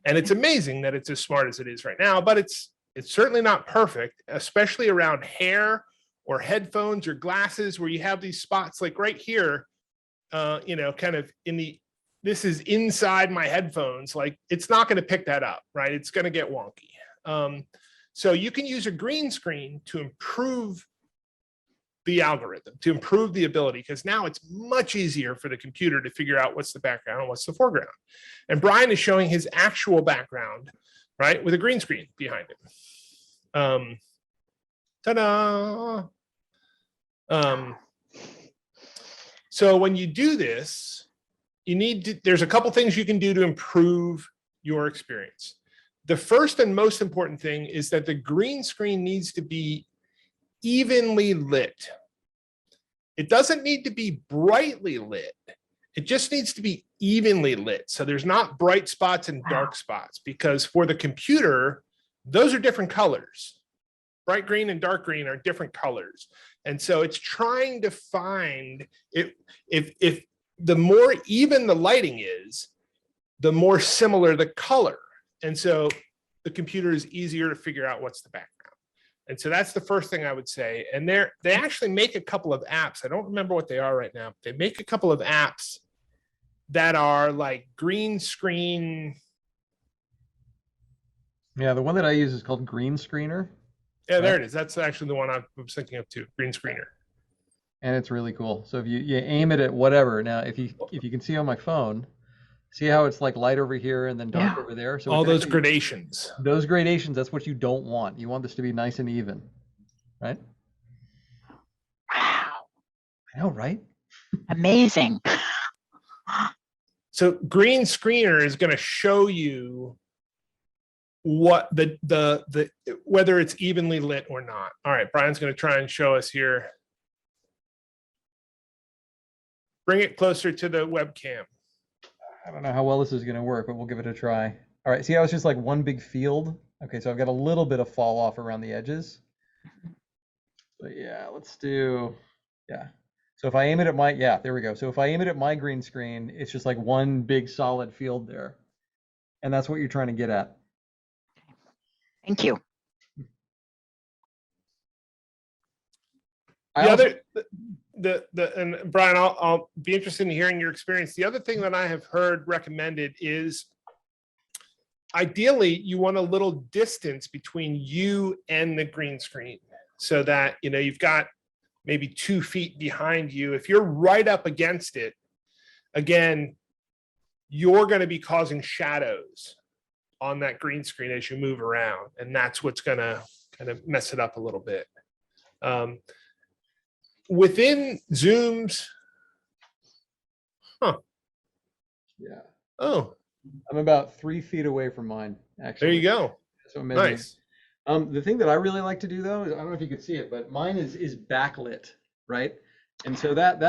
And it's amazing that it's as smart as it is right now, but it's certainly not perfect, especially around hair or headphones or glasses where you have these spots like right here, kind of this is inside my headphones. Like it's not going to pick that up, right? It's going to get wonky. So you can use a green screen to improve the algorithm, to improve the ability, because now it's much easier for the computer to figure out what's the background and what's the foreground. And Brian is showing his actual background, right, with a green screen behind him. Ta-da! So when you do this, there's a couple things you can do to improve your experience. The first and most important thing is that the green screen needs to be evenly lit. It doesn't need to be brightly lit. It just needs to be evenly lit. So there's not bright spots and dark spots, because for the computer, those are different colors. Bright green and dark green are different colors. And so it's trying to find if the more even the lighting is, the more similar the color. And so the computer is easier to figure out what's the background. And so that's the first thing I would say. And they actually make a couple of apps. I don't remember what they are right now. But they make a couple of apps that are like green screen. Yeah, the one that I use is called Green Screener, Yeah, there it is. That's actually the one I was thinking of too. Green screener. and it's really cool. So if you aim it at whatever. Now, if you can see on my phone, see how it's like light over here and then dark Yeah. over there. So All it's those actually- gradations. those gradations, that's what you don't want. You want this to be nice and even, right? Wow. I know, right? Amazing. So green screener is going to show you what the whether it's evenly lit or not. All right, Brian's going to try and show us here. Bring it closer to the webcam. I don't know how well this is going to work, but we'll give it a try. All right, see how it's just like one big field? Okay, so I've got a little bit of fall off around the edges. But yeah, let's do, yeah. So if I aim it at my, yeah, there we go. So if I aim it at my green screen, it's just like one big solid field there. And that's what you're trying to get at. Thank you. I The also- other, and Brian, I'll be interested in hearing your experience. The other thing that I have heard recommended is ideally you want a little distance between you and the green screen so that, you know, you've got maybe 2 feet behind you. If you're right up against it, again, you're going to be causing shadows on that green screen as you move around. And that's what's going to kind of mess it up a little bit. Within Zoom's, Yeah. oh, I'm about 3 feet away from mine, actually. there you go. So I'm measuring. Nice. The thing that I really like to do though, is I don't know if you could see it, but mine is backlit, right? And so that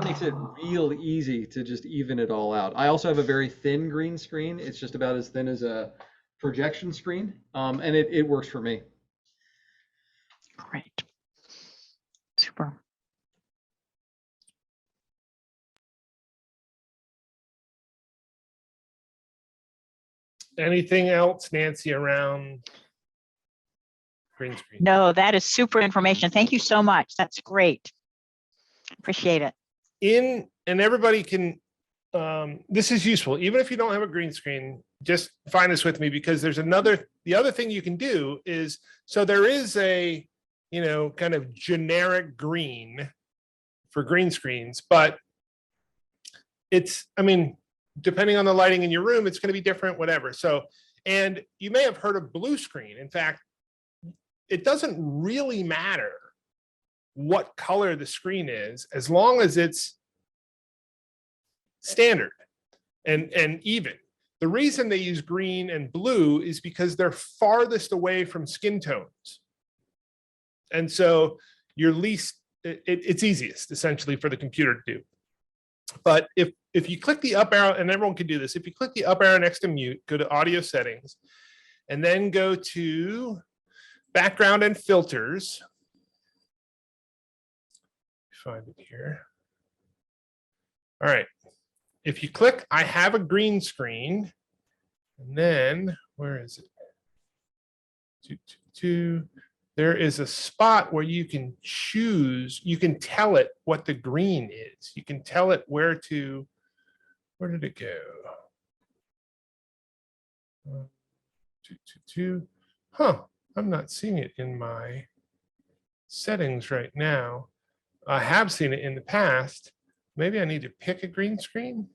makes it real easy to just even it all out. I also have a very thin green screen. It's just about as thin as a projection screen. And it works for me. Great. Super. Anything else, Nancy, around green screen? No, that is super information. Thank you so much. That's great. Appreciate it. And everybody can, this is useful. Even if you don't have a green screen, just find this with me because there's the other thing you can do is, so there is a, you know, kind of generic green for green screens, but it's, I mean, depending on the lighting in your room, it's going to be different, whatever. So, and you may have heard of blue screen. In fact, it doesn't really matter what color the screen is, as long as it's standard and even. The reason they use green and blue is because they're farthest away from skin tones. And so you're it's easiest essentially for the computer to do. But if you click the up arrow, and everyone can do this, if you click the up arrow next to mute, go to audio settings, and then go to background and filters. Find it here. All right. If you click, I have a green screen, and then where is it? There is a spot where you can choose, you can tell it what the green is. You can tell it where did it go? Huh, I'm not seeing it in my settings right now. I have seen it in the past. Maybe I need to pick a green screen.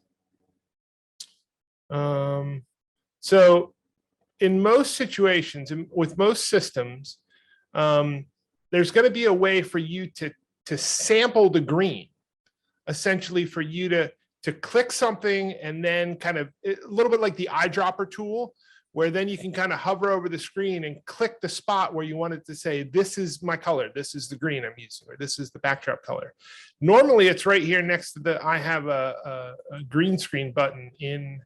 So in most situations, with most systems, there's going to be a way for you to sample the green, essentially for you to click something and then kind of a little bit like the eyedropper tool, where then you can kind of hover over the screen and click the spot where you want it to say, this is my color, this is the green I'm using, or this is the backdrop color. Normally it's right here next to I have a green screen button in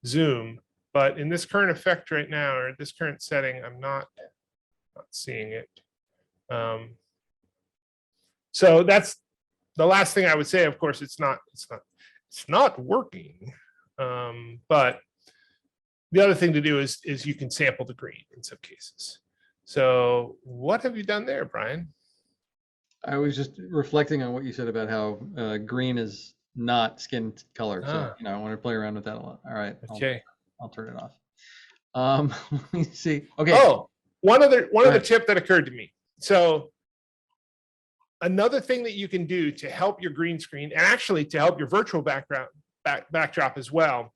Zoom, but in this current effect right now, or this current setting, I'm not seeing it. So that's the last thing I would say. Of course, it's not working. But the other thing to do is you can sample the green in some cases. So what have you done there, Brian? I was just reflecting on what you said about how green is not skin color. So, Ah. I want to play around with that a lot. All right. Okay. I'll turn it off. Let me see. Okay. Oh, one other ahead. tip that occurred to me. So another thing that you can do to help your green screen, and actually to help your virtual backdrop as well,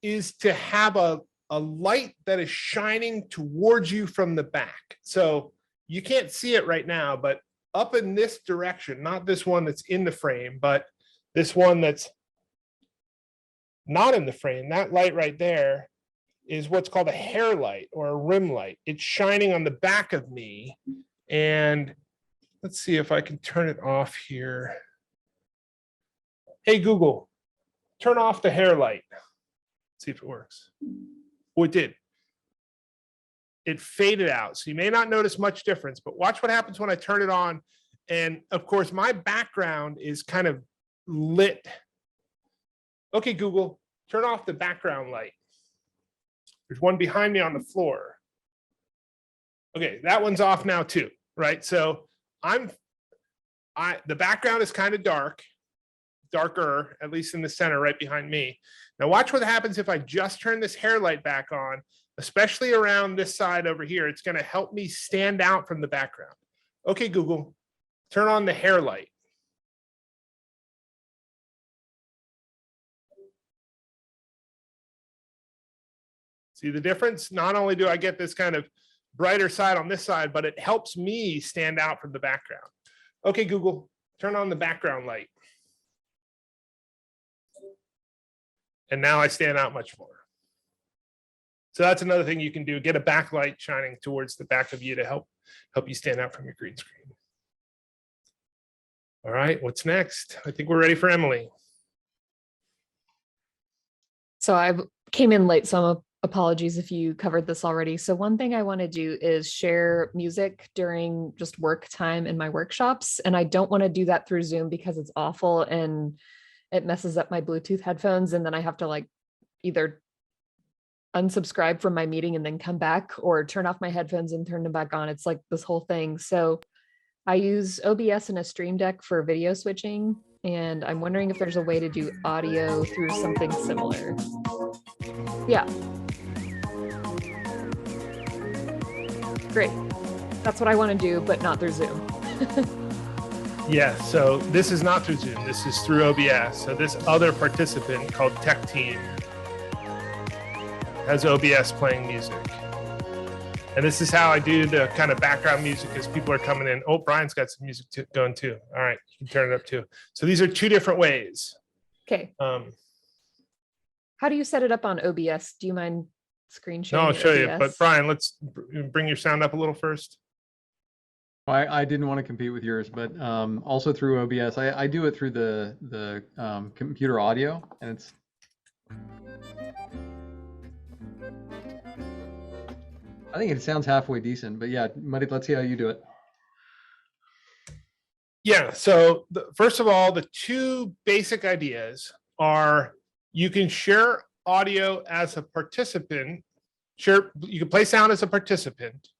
is to have a light that is shining towards you from the back. So you can't see it right now, but up in this direction, not this one that's in the frame, but this one that's not in the frame, that light right there is what's called a hair light or a rim light. It's shining on the back of me. And let's see if I can turn it off here. Hey, Google, turn off the hair light. See if it works. Oh, it did. It faded out. So you may not notice much difference, but watch what happens when I turn it on. And of course, my background is kind of lit. Okay, Google, turn off the background light. There's one behind me on the floor. Okay, that one's off now too, right? So the background is kind of darker, at least in the center right behind me. Now watch what happens if I just turn this hair light back on, especially around this side over here. It's going to help me stand out from the background. Okay, Google, turn on the hair light. See the difference? Not only do I get this kind of brighter side on this side, but it helps me stand out from the background. Okay, Google, turn on the background light. And now I stand out much more. So that's another thing you can do. Get a backlight shining towards the back of you to help you stand out from your green screen. All right, what's next? I think we're ready for Emily. So I came in late, so apologies if you covered this already. So one thing I want to do is share music during just work time in my workshops. And I don't want to do that through Zoom because it's awful and it messes up my Bluetooth headphones. And then I have to like either unsubscribe from my meeting and then come back, or turn off my headphones and turn them back on. It's like this whole thing. So I use OBS and a Stream Deck for video switching. And I'm wondering if there's a way to do audio through something similar. Yeah. Great. That's what I want to do, but not through Zoom. Yeah, so this is not through Zoom. This is through OBS. So this other participant called Tech Team has OBS playing music. And this is how I do the kind of background music as people are coming in. Oh, Brian's got some music going too. All right, you can turn it up too. So these are two different ways. Okay. How do you set it up on OBS? Do you mind screen sharing? No, I'll show you. OBS? But Brian, let's bring your sound up a little first. I didn't want to compete with yours, but also through OBS. I do it through the computer audio, and it's. I think it sounds halfway decent, but yeah, Muddy, let's see how you do it. Yeah, so first of all, the two basic ideas are you can share audio as a participant, you can play sound as a participant,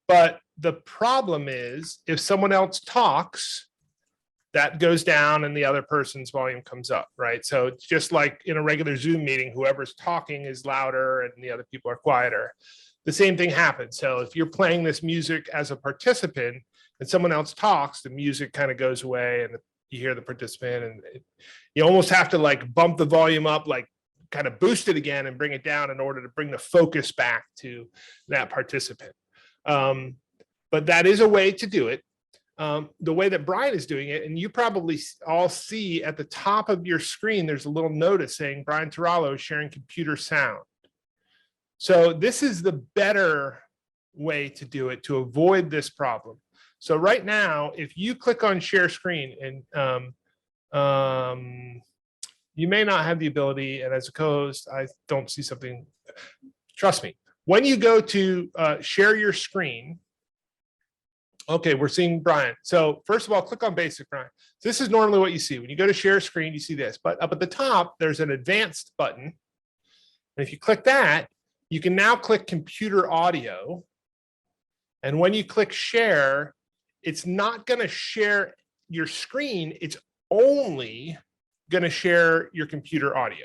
but the problem is if someone else talks, that goes down and the other person's volume comes up, right? So it's just like in a regular Zoom meeting, whoever's talking is louder and the other people are quieter. The same thing happens. So if you're playing this music as a participant and someone else talks, the music kind of goes away and you hear the participant, and you almost have to like bump the volume up, like kind of boost it again and bring it down in order to bring the focus back to that participant. But that is a way to do it. The way that Brian is doing it, and you probably all see at the top of your screen, there's a little notice saying Brian Tarallo is sharing computer sound. So this is the better way to do it to avoid this problem. So right now, if you click on share screen, and you may not have the ability, and as a co-host, I don't see something, trust me, when you go to share your screen, okay, we're seeing Brian. So first of all, click on basic, Brian. So this is normally what you see. When you go to share screen, you see this, but up at the top, there's an advanced button. And if you click that, you can now click computer audio. And when you click share, it's not going to share your screen. It's only going to share your computer audio.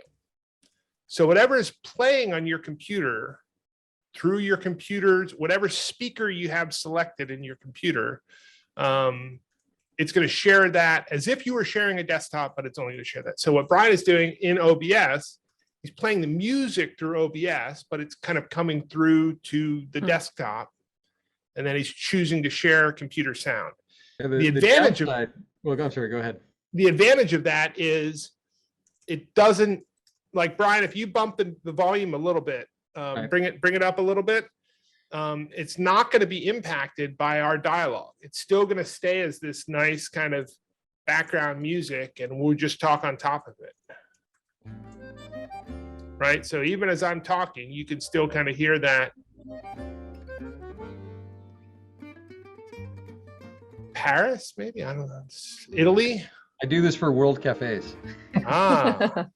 So whatever is playing on your computer through your computer's, whatever speaker you have selected in your computer, it's going to share that as if you were sharing a desktop, but it's only going to share that. So what Brian is doing in OBS, he's playing the music through OBS, but it's kind of coming through to the desktop. And then he's choosing to share computer sound. Yeah, The advantage of well, I'm sorry, go ahead. the advantage of that is it doesn't, like Brian, if you bump the volume a little bit, Right. bring it up a little bit, it's not going to be impacted by our dialogue. It's still going to stay as this nice kind of background music, and we'll just talk on top of it. Right? So even as I'm talking, you can still kind of hear that. Paris, maybe? I don't know. It's Italy? I do this for World Cafes. Ah.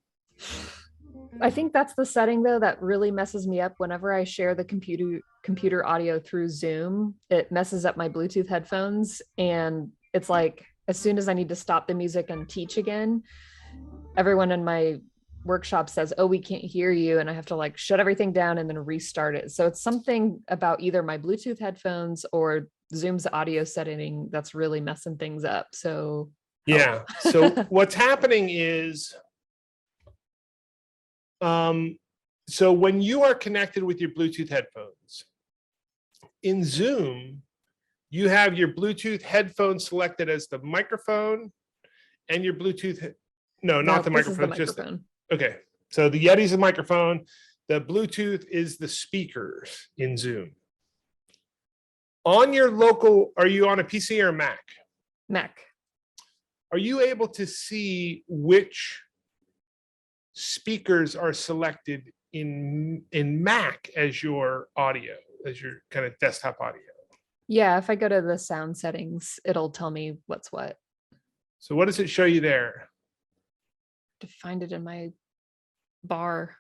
I think that's the setting though that really messes me up whenever I share the computer audio through Zoom. It messes up my Bluetooth headphones, and it's like as soon as I need to stop the music and teach again, everyone in my workshop says, "Oh, we can't hear you," and I have to like shut everything down and then restart it. So it's something about either my Bluetooth headphones or Zoom's audio setting that's really messing things up. So Yeah. So what's happening is, so when you are connected with your Bluetooth headphones in Zoom, you have your Bluetooth headphones selected as the microphone and your Bluetooth. No, not the this is microphone. Just okay. So the Yeti's the microphone. The Bluetooth is the speakers in Zoom. On your local, are you on a PC or a Mac? Mac. Are you able to see which speakers are selected in Mac as your audio, as your kind of desktop audio? Yeah, if I go to the sound settings, it'll tell me what's what. So what does it show you there? To find it in my bar.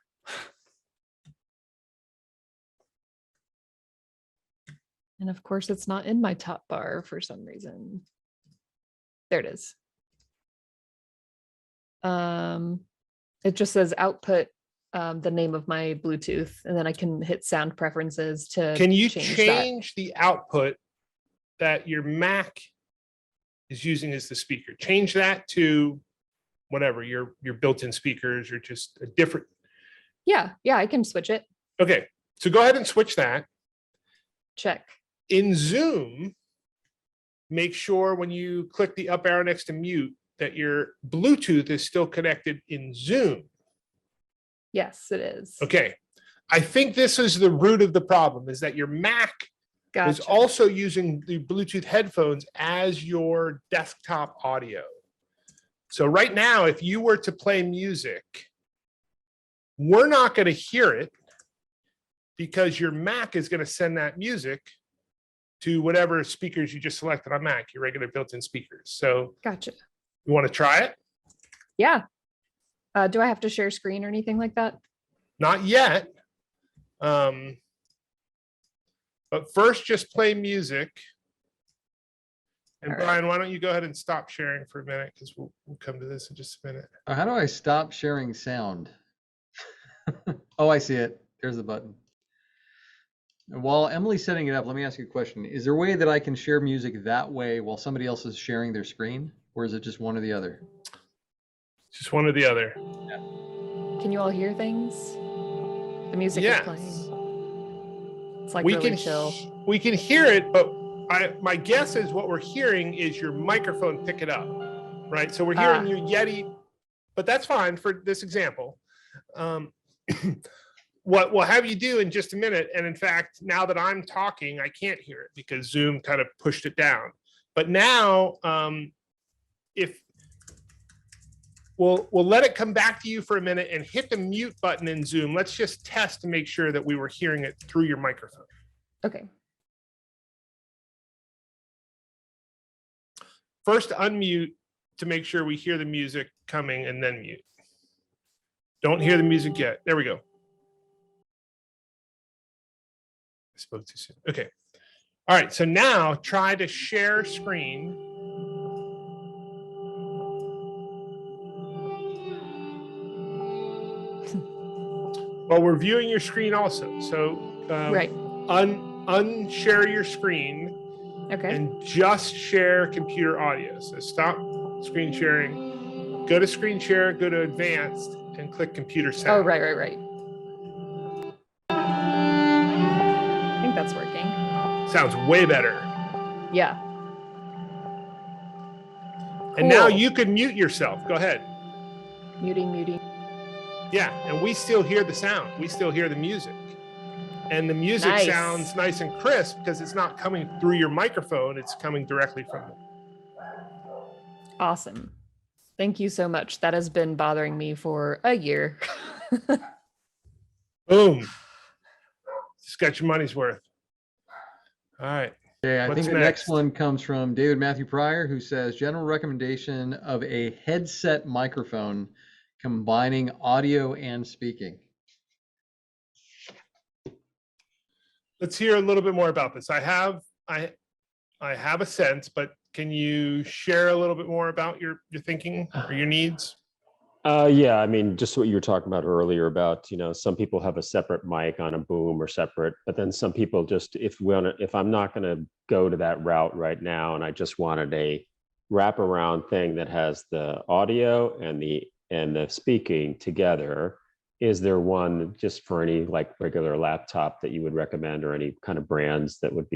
And of course, it's not in my top bar for some reason. There it is. It just says output, the name of my Bluetooth, and then I can hit sound preferences to Can you change change the output that your Mac is using as the speaker? Change that to whatever, your built-in speakers or just a different. Yeah, I can switch it. Okay, so go ahead and switch that. Check. In Zoom, make sure when you click the up arrow next to mute that your Bluetooth is still connected in Zoom. Yes, it is. Okay, I think this is the root of the problem, is that your Mac is Gotcha. also using the Bluetooth headphones as your desktop audio. So right now, if you were to play music, we're not going to hear it because your Mac is going to send that music to whatever speakers you just selected on Mac, your regular built-in speakers. So Gotcha. you want to try it? Yeah. Do I have to share screen or anything like that? Not yet. But first, just play music. And All right. Brian, why don't you go ahead and stop sharing for a minute, because we'll come to this in just a minute. How do I stop sharing sound? Oh, I see it. There's the button. While Emily's setting it up, let me ask you a question. Is there a way that I can share music that way while somebody else is sharing their screen? Or is it just one or the other? Just one or the other. Can you all hear things? The music Yes. is playing. It's like we really can chill. we can hear it, but my guess is what we're hearing is your microphone pick it up, right? So we're hearing your Yeti, but that's fine for this example. What we'll have you do in just a minute, and in fact, now that I'm talking, I can't hear it because Zoom kind of pushed it down. But now, if we'll let it come back to you for a minute and hit the mute button in Zoom. Let's just test to make sure that we were hearing it through your microphone. Okay. First, unmute to make sure we hear the music coming, and then mute. Don't hear the music yet. There we go. I spoke too soon. Okay. All right. So now try to share screen. Well, we're viewing your screen also. So Right. unshare your screen Okay. and just share computer audio. So stop screen sharing, go to screen share, go to advanced, and click computer sound. Oh, right. I think that's working. Sounds way better. Yeah. And now Cool. you can mute yourself. Go ahead. Muting. Yeah, and we still hear the sound. We still hear the music. And the music Nice. sounds nice and crisp because it's not coming through your microphone. It's coming directly from it. Awesome. Thank you so much. That has been bothering me for a year. Boom. Just got your money's worth. All right. Okay, I What's think the next next? one comes from David Matthew Pryor, who says general recommendation of a headset microphone combining audio and speaking. Let's hear a little bit more about this. I have a sense, but can you share a little bit more about your thinking or your needs? Yeah, I mean, just what you were talking about earlier about, some people have a separate mic on a boom or separate, but then some people just, if I'm not going to go to that route right now, and I just wanted a wraparound thing that has the audio and the speaking together, is there one just for any like regular laptop that you would recommend, or any kind of brands that would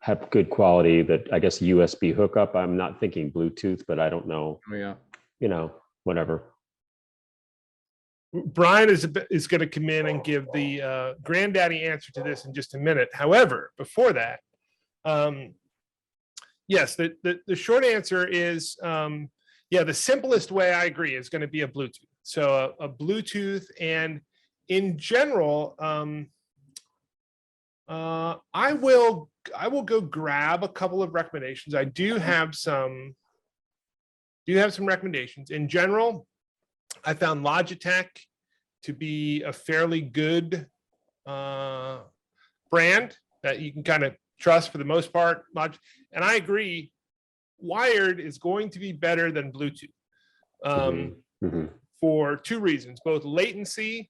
have good quality, that I guess USB hookup? I'm not thinking Bluetooth, but I don't know, Oh, yeah. Whatever. Brian is going to come in and give the granddaddy answer to this in just a minute. However, before that, yes, the short answer is, the simplest way, I agree, is going to be a Bluetooth. So a Bluetooth, and in general, I will go grab a couple of recommendations. I do have some recommendations. In general, I found Logitech to be a fairly good brand that you can kind of trust for the most part. And I agree, wired is going to be better than Bluetooth for two reasons, both latency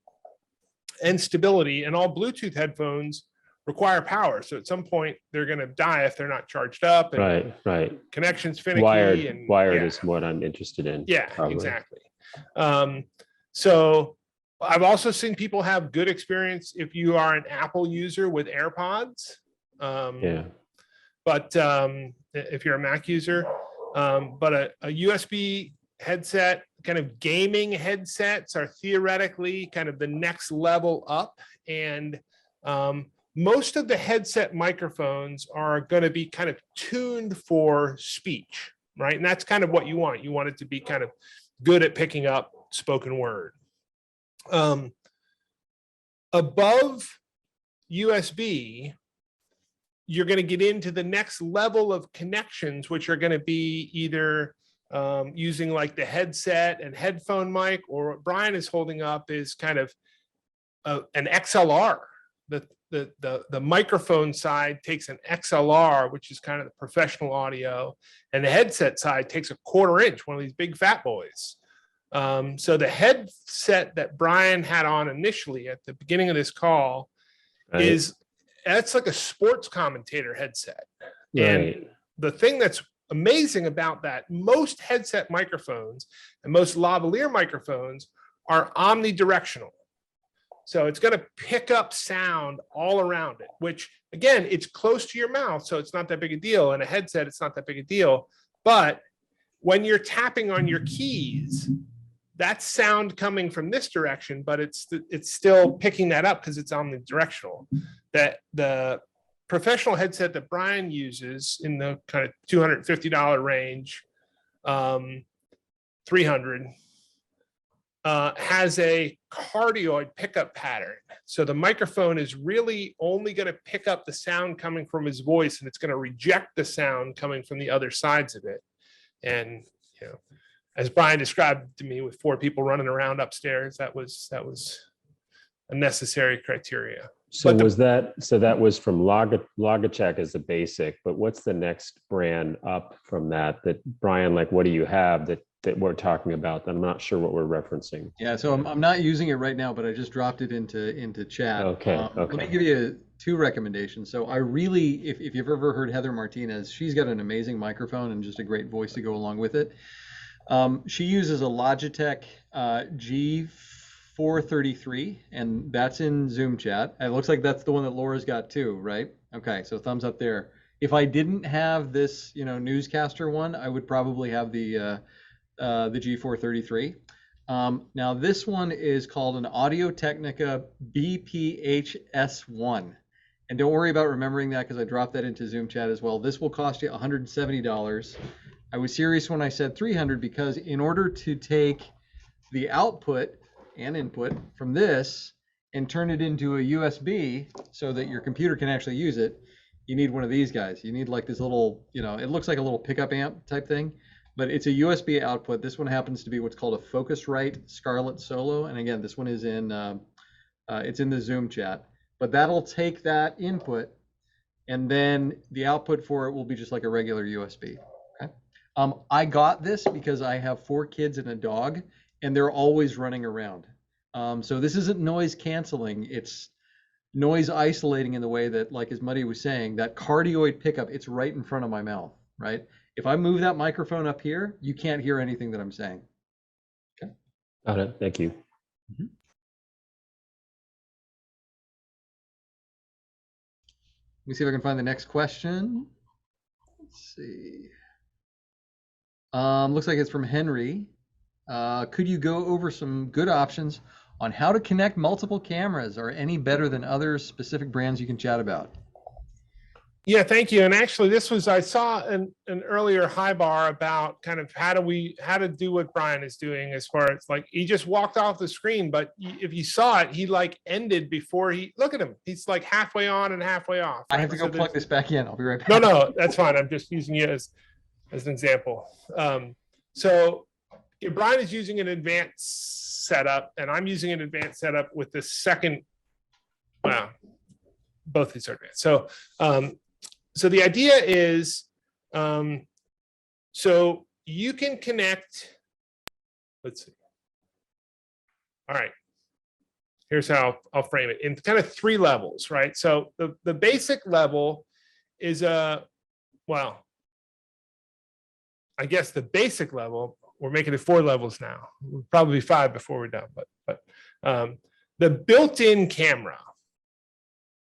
and stability. And all Bluetooth headphones require power. So at some point they're going to die if they're not charged up. And Right. Connection's finicky. Wired is what I'm interested in. Yeah, probably. exactly. So I've also seen people have good experience if you are an Apple user with AirPods. But if you're a Mac user, but a USB headset, kind of gaming headsets, are theoretically kind of the next level up. And most of the headset microphones are going to be kind of tuned for speech, right? And that's kind of what you want. You want it to be kind of good at picking up spoken word. Above USB, you're going to get into the next level of connections, which are going to be either using like the headset and headphone mic, or what Brian is holding up is kind of an XLR. The microphone side takes an XLR, which is kind of the professional audio, and the headset side takes a 1/4 inch, one of these big fat boys. So the headset that Brian had on initially at the beginning of this call that's like a sports commentator headset. And the thing that's amazing about that, most headset microphones and most lavalier microphones are omnidirectional. So it's going to pick up sound all around it, which again, it's close to your mouth, so it's not that big a deal. And a headset, it's not that big a deal. But when you're tapping on your keys, that's sound coming from this direction, but it's still picking that up because it's omnidirectional. That the professional headset that Brian uses in the kind of $250 range, 300, has a cardioid pickup pattern. So the microphone is really only going to pick up the sound coming from his voice, and it's going to reject the sound coming from the other sides of it. And, as Brian described to me, with 4 people running around upstairs, that was a necessary criteria. So that was from Logitech as a basic, but what's the next brand up from that Brian, like, what do you have that that we're talking about. That I'm not sure what we're referencing. Yeah, so I'm not using it right now, but I just dropped it into chat. Okay, Let me okay. give you two recommendations. So I really, if you've ever heard Heather Martinez, she's got an amazing microphone and just a great voice to go along with it. She uses a Logitech G433, and that's in Zoom chat. It looks like that's the one that Laura's got too, right? Okay, so thumbs up there. If I didn't have this, newscaster one, I would probably have the G433. Now this one is called an Audio-Technica BPHS1. And don't worry about remembering that because I dropped that into Zoom chat as well. This will cost you $170. I was serious when I said 300 because in order to take the output and input from this and turn it into a USB so that your computer can actually use it, you need one of these guys. You need like this little, it looks like a little pickup amp type thing, but it's a USB output. This one happens to be what's called a Focusrite Scarlett Solo. And again, this one is it's in the Zoom chat, but that'll take that input and then the output for it will be just like a regular USB. Okay. I got this because I have 4 kids and a dog and they're always running around. So this isn't noise canceling. It's noise isolating in the way that, like as Muddy was saying, that cardioid pickup, it's right in front of my mouth, right? If I move that microphone up here, you can't hear anything that I'm saying. Okay. Got it. Thank you. Mm-hmm. Let me see if I can find the next question. Let's see. Looks like it's from Henry. Could you go over some good options on how to connect multiple cameras? Are any better than other specific brands you can chat about? Yeah, thank you. And actually, I saw an earlier high bar about kind of how to do what Brian is doing as far as like, he just walked off the screen, but if you saw it, he like ended before look at him. He's like halfway on and halfway off. I have to go plug this back in. I'll be right back. No, that's fine. I'm just using you as an example. So Brian is using an advanced setup and I'm using an advanced setup with the second, wow, both these are advanced. So the idea is, so you can connect, let's see. All right, here's how I'll frame it in kind of 3 levels, right? So the basic level is well, I guess the basic level, we're making it 4 levels now. We'll probably be 5 before we're done, but the built-in camera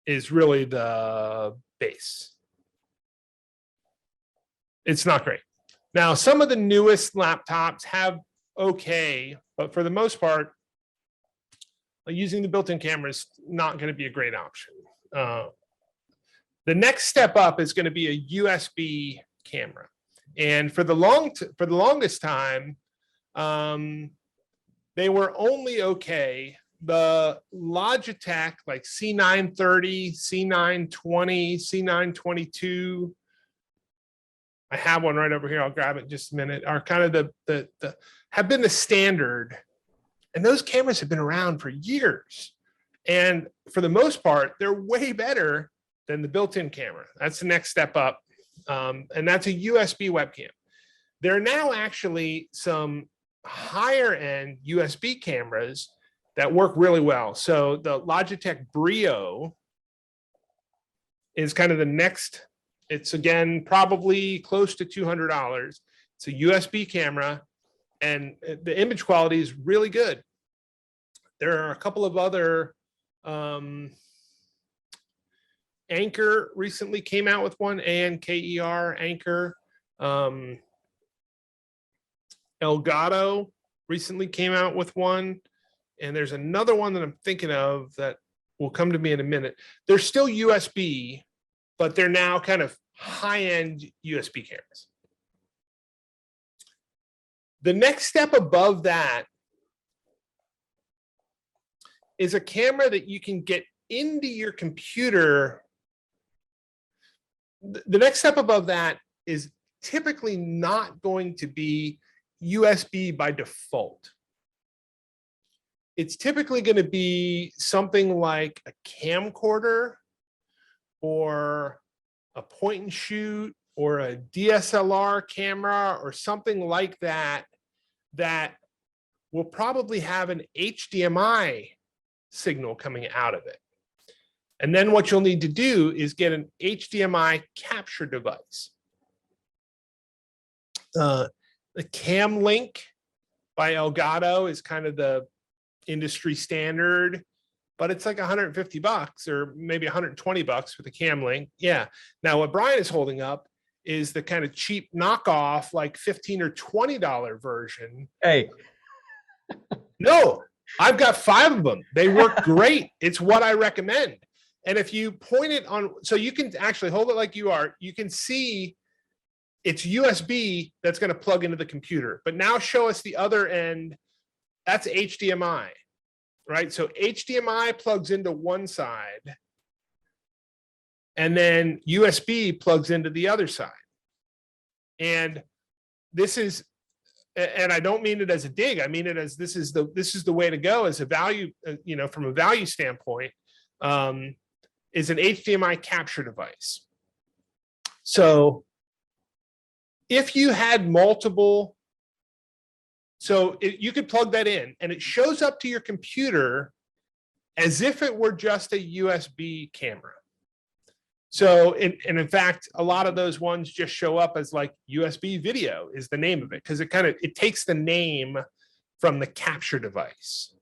is really the base. It's not great. Now, some of the newest laptops have okay, but for the most part, using the built-in camera is not going to be a great option. The next step up is going to be a USB camera. And for the longest time, they were only okay. The Logitech, like C930, C920, C922, I have one right over here. I'll grab it in just a minute. Are kind of have been the standard, and those cameras have been around for years. And for the most part, they're way better than the built-in camera. That's the next step up, and that's a USB webcam. There are now actually some higher-end USB cameras that work really well. So the Logitech Brio is kind of the next. It's again probably close to $200. It's a USB camera, and the image quality is really good. There are a couple of other. Anker recently came out with one, ANKER, Anker. Elgato recently came out with one, and there's another one that I'm thinking of that will come to me in a minute. They're still USB, but they're now kind of high-end USB cameras. The next step above that is a camera that you can get into your computer. The next step above that is typically not going to be USB by default. It's typically going to be something like a camcorder or a point and shoot or a DSLR camera or something like that that will probably have an HDMI signal coming out of it. And then what you'll need to do is get an HDMI capture device. The Cam Link by Elgato is kind of the industry standard, but it's like $150 or maybe $120 for the Cam Link. Yeah. Now what Brian is holding up is the kind of cheap knockoff, like $15 or $20 version. Hey, No, I've got 5 of them. They work great. It's what I recommend. And if you point it on, so you can actually hold it like you are, you can see it's USB that's going to plug into the computer. But now show us the other end. That's HDMI, right? So HDMI plugs into one side, and then USB plugs into the other side. And this is, and I don't mean it as a dig, I mean it as this is the way to go as a value, from a value standpoint, is an HDMI capture device. So if you had multiple, you could plug that in and it shows up to your computer as if it were just a USB camera. So, and in fact, a lot of those ones just show up as like USB video is the name of it, because it takes the name from the capture device.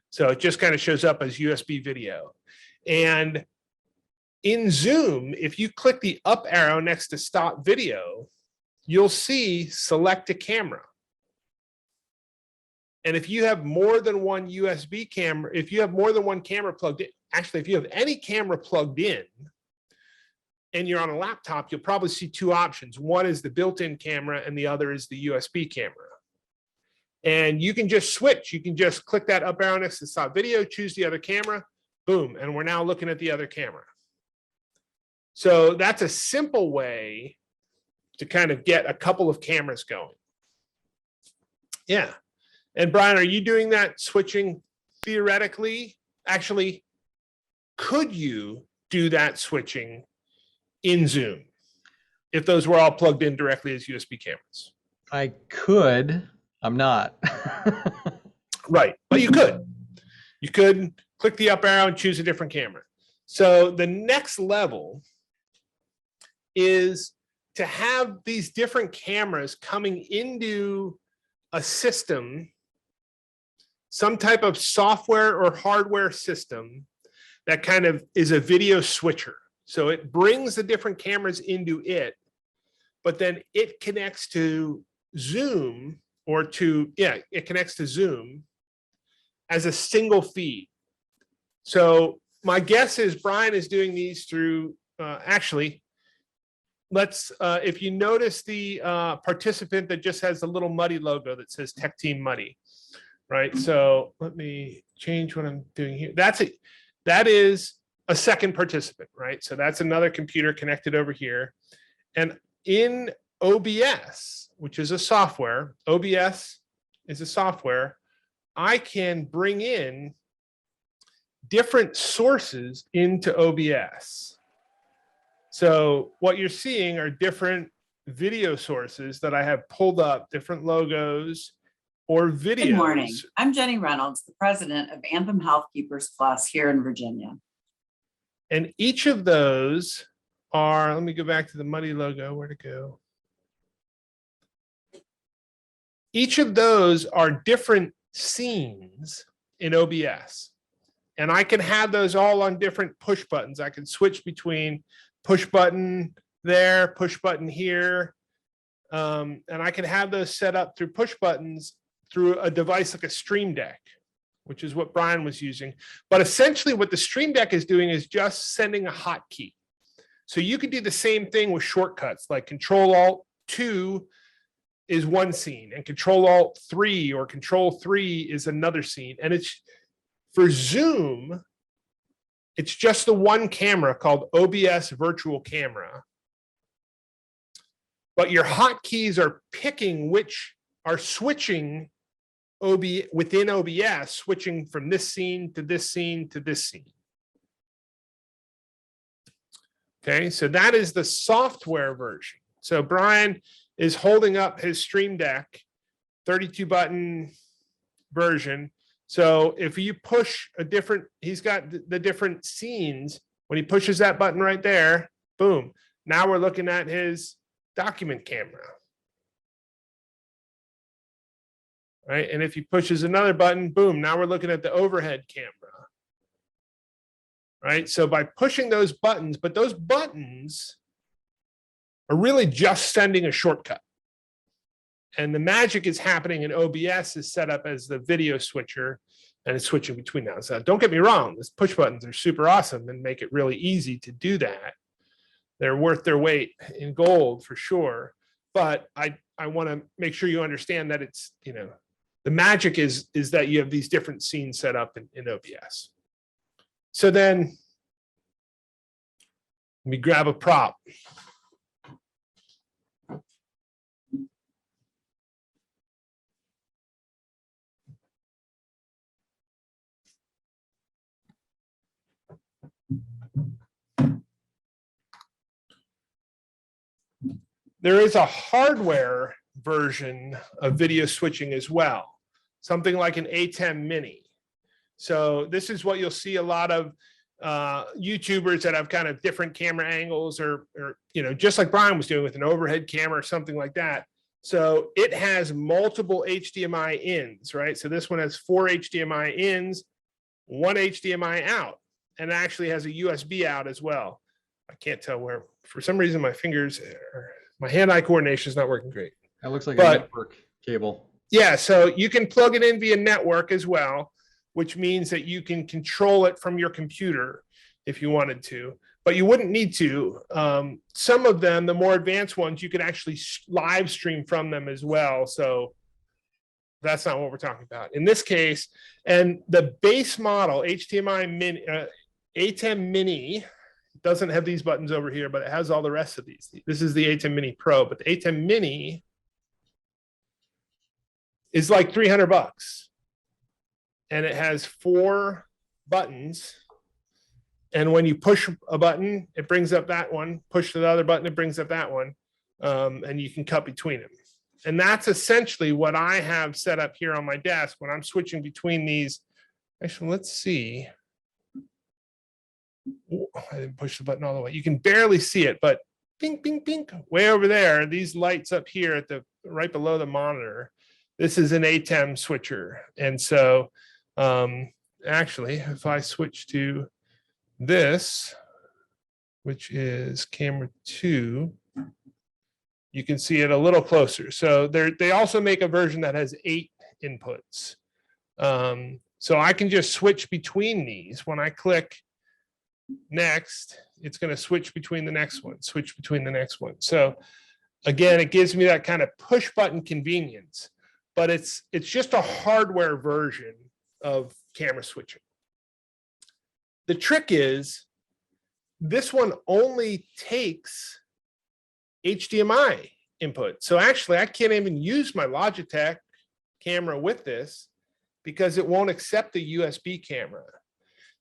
So it just kind of shows up as USB video. And in Zoom, if you click the up arrow next to stop video, you'll see select a camera. And if you have more than one USB camera, if you have more than one camera plugged in, actually, if you have any camera plugged in and you're on a laptop, you'll probably see 2 options. One is the built-in camera and the other is the USB camera. And you can just switch. You can just click that up arrow next to stop video, choose the other camera, boom, and we're now looking at the other camera. So that's a simple way to kind of get a couple of cameras going. Yeah. And Brian, are you doing that switching theoretically? Actually, could you do that switching in Zoom if those were all plugged in directly as USB cameras? I could. I'm not. Right. But you could. You could click the up arrow and choose a different camera. So the next level is to have these different cameras coming into a system, some type of software or hardware system that kind of is a video switcher. So it brings the different cameras into it, but then it connects to Zoom it connects to Zoom as a single feed. So my guess is Brian is doing these through, actually, let's, if you notice the participant that just has the little Muddy logo that says Tech Team Muddy, right? So let me change what I'm doing here. That is a second participant, right? So that's another computer connected over here. And in OBS, which is a software, OBS is a software, I can bring in different sources into OBS. So what you're seeing are different video sources that I have pulled up, different logos or videos. Good morning. I'm Jenny Reynolds, the president of Anthem Healthkeepers Plus here in Virginia. And each of those are, let me go back to the Muddy logo, where to go? Each of those are different scenes in OBS. And I can have those all on different push buttons. I can switch between push button there, push button here. And I can have those set up through push buttons through a device like a Stream Deck, which is what Brian was using. But essentially what the Stream Deck is doing is just sending a hotkey. So you could do the same thing with shortcuts, like Control-Alt-2 is one scene and Control-Alt-3 or Control-3 is another scene. And it's for Zoom, it's just the one camera called OBS Virtual Camera. But your hotkeys are picking which are switching within OBS, switching from this scene to this scene to this scene. Okay, so that is the software version. So Brian is holding up his Stream Deck 32 button version. So if you push a different, he's got the different scenes. When he pushes that button right there, boom. Now we're looking at his document camera. Right. And if he pushes another button, boom, now we're looking at the overhead camera. Right. So by pushing those buttons, but those buttons are really just sending a shortcut. And the magic is happening in OBS is set up as the video switcher and it's switching between now. So don't get me wrong, these push buttons are super awesome and make it really easy to do that. They're worth their weight in gold for sure. But I want to make sure you understand that it's, you know, the magic is that you have these different scenes set up in OBS. So then let me grab a prop. There is a hardware version of video switching as well, something like an Atem Mini. So this is what you'll see a lot of YouTubers that have kind of different camera angles or, you know, just like Brian was doing with an overhead camera or something like that. So it has multiple HDMI ins, right? So this one has 4 HDMI ins, 1 HDMI out, and it actually has a USB out as well. I can't tell where, for some reason, my fingers, my hand-eye coordination is not working great. That looks like a network cable. Yeah, so you can plug it in via network as well, which means that you can control it from your computer if you wanted to, but you wouldn't need to. Some of them, the more advanced ones, you could actually live stream from them as well. So that's not what we're talking about in this case. And the base model HDMI Mini, Atem Mini, doesn't have these buttons over here, but it has all the rest of these. This is the Atem Mini Pro, but the Atem Mini is like $300. And it has 4 buttons. And when you push a button, it brings up that one. Push the other button, it brings up that one. And you can cut between them. And that's essentially what I have set up here on my desk when I'm switching between these. Actually, let's see. Ooh, I didn't push the button all the way. You can barely see it, but ping, ping, ping, way over there, these lights up here at the right below the monitor. This is an Atem switcher. And so actually, if I switch to this, which is camera 2, you can see it a little closer. So they also make a version that has 8 inputs. So I can just switch between these. When I click next, it's going to switch between the next one, switch between the next one. So again, it gives me that kind of push button convenience, but it's just a hardware version of camera switching. The trick is this one only takes HDMI input. So actually I can't even use my Logitech camera with this because it won't accept the USB camera.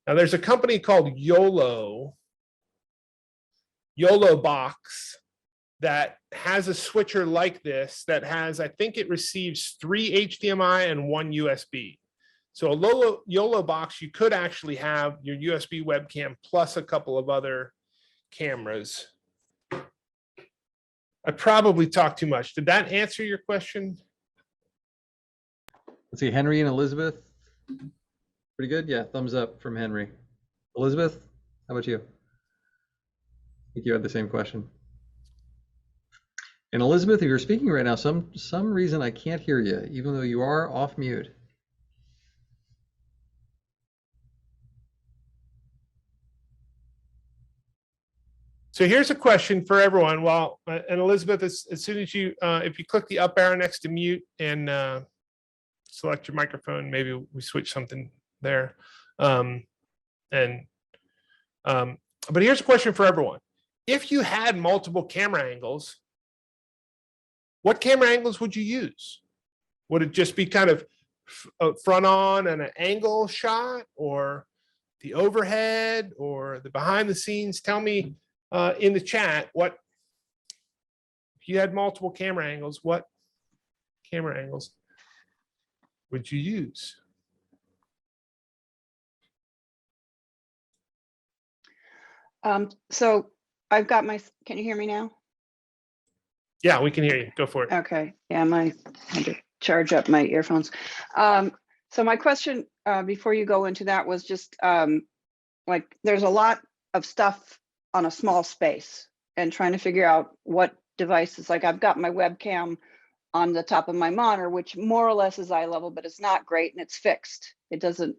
Now there's a company called YOLO Box that has a switcher like this that has, I think it receives 3 HDMI and 1 USB. So a YOLO box, you could actually have your USB webcam plus a couple of other cameras. I probably talked too much. Did that answer your question? Let's see, Henry and Elizabeth. Pretty good? Yeah, thumbs up from Henry. Elizabeth, how about you? I think you had the same question. And Elizabeth, if you're speaking right now, some reason I can't hear you, even though you are off mute. So here's a question for everyone. Well, and Elizabeth, as soon as you, if you click the up arrow next to mute and select your microphone, maybe we switch something there. But here's a question for everyone. If you had multiple camera angles, what camera angles would you use? Would it just be kind of front on and an angle shot, or the overhead, or the behind the scenes? Tell me in the chat, what, if you had multiple camera angles, what camera angles? would you use? So I've got my, can you hear me now? Yeah, we can hear you. Go for it. Okay, yeah, I had to charge up my earphones. So my question before you go into that was just like, there's a lot of stuff on a small space and trying to figure out what devices, like I've got my webcam on the top of my monitor, which more or less is eye level, but it's not great and it's fixed. It doesn't,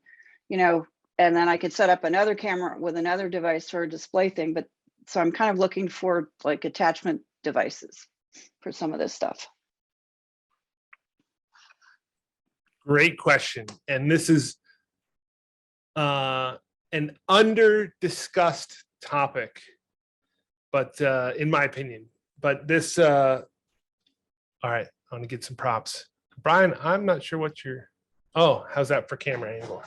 you know, and then I could set up another camera with another device for a display thing. But so I'm kind of looking for like attachment devices for some of this stuff. Great question. And this is an under discussed topic, but in my opinion, but this, all right, I want to get some props. Brian, I'm not sure what you're, oh, how's that for camera angle?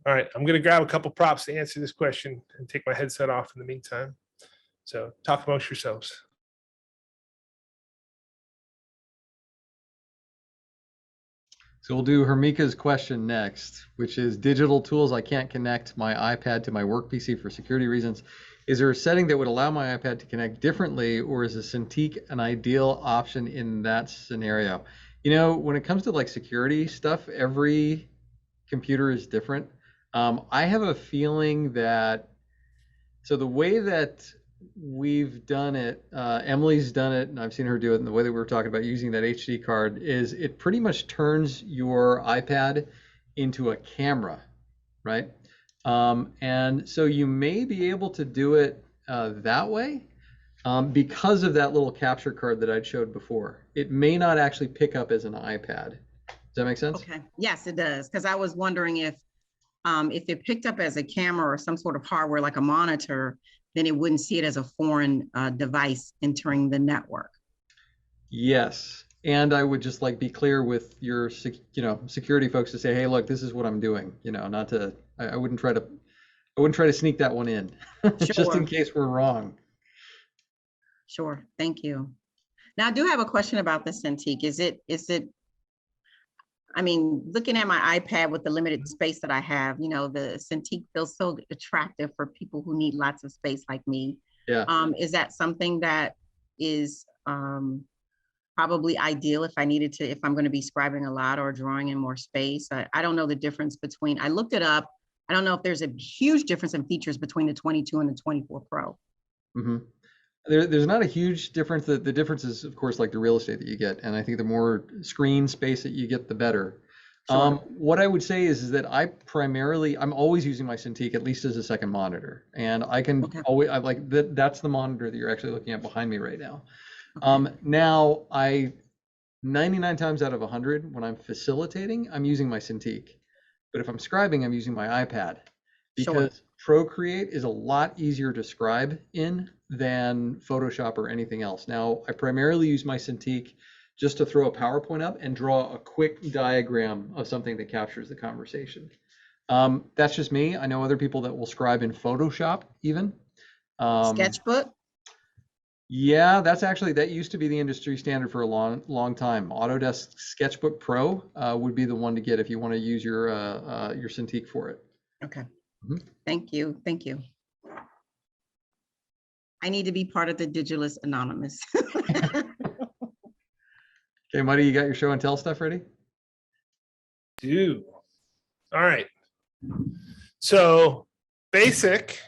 All right, I'm going to grab a couple props to answer this question and take my headset off in the meantime. So talk amongst yourselves. So we'll do Hermika's question next, which is digital tools. I can't connect my iPad to my work PC for security reasons. Is there a setting that would allow my iPad to connect differently, or is a Cintiq an ideal option in that scenario? You know, when it comes to like security stuff, every computer is different. I have a feeling that, so the way that we've done it, Emily's done it, and I've seen her do it, and the way that we were talking about using that HD card is it pretty much turns your iPad into a camera, right? And so you may be able to do it that way because of that little capture card that I showed before. It may not actually pick up as an iPad. Does that make sense? Okay, yes, it does. Because I was wondering if it picked up as a camera or some sort of hardware like a monitor, then it wouldn't see it as a foreign device entering the network. Yes. And I would just like be clear with your, security folks to say, hey, look, this is what I'm doing. Not to, I wouldn't try to sneak that one in, just in case we're wrong. Sure, thank you. Now I do have a question about the Cintiq. Is it? I mean, looking at my iPad with the limited space that I have, the Cintiq feels so attractive for people who need lots of space like me. Yeah. Is that something that is probably ideal if I needed to, if I'm going to be scribing a lot or drawing in more space? I don't know the difference between, I looked it up. I don't know if there's a huge difference in features between the 22 and the 24 Pro. Mm-hmm. There's not a huge difference. The difference is, of course, like the real estate that you get. And I think the more screen space that you get, the better. Sure. What I would say is that I'm always using my Cintiq at least as a second monitor. And I can always, that's the monitor that you're actually looking at behind me right now. Okay. Now, 99 times out of 100, when I'm facilitating, I'm using my Cintiq. But if I'm scribing, I'm using my iPad. Because Procreate is a lot easier to scribe in than Photoshop or anything else. Now, I primarily use my Cintiq just to throw a PowerPoint up and draw a quick diagram of something that captures the conversation. That's just me. I know other people that will scribe in Photoshop even. Sketchbook? Yeah, that used to be the industry standard for a long time. Autodesk Sketchbook Pro would be the one to get if you want to use your Cintiq for it. Okay. Mm-hmm. Thank you. Thank you. I need to be part of the Digilist Anonymous. Okay, Muddy, you got your show and tell stuff ready? All right. So basic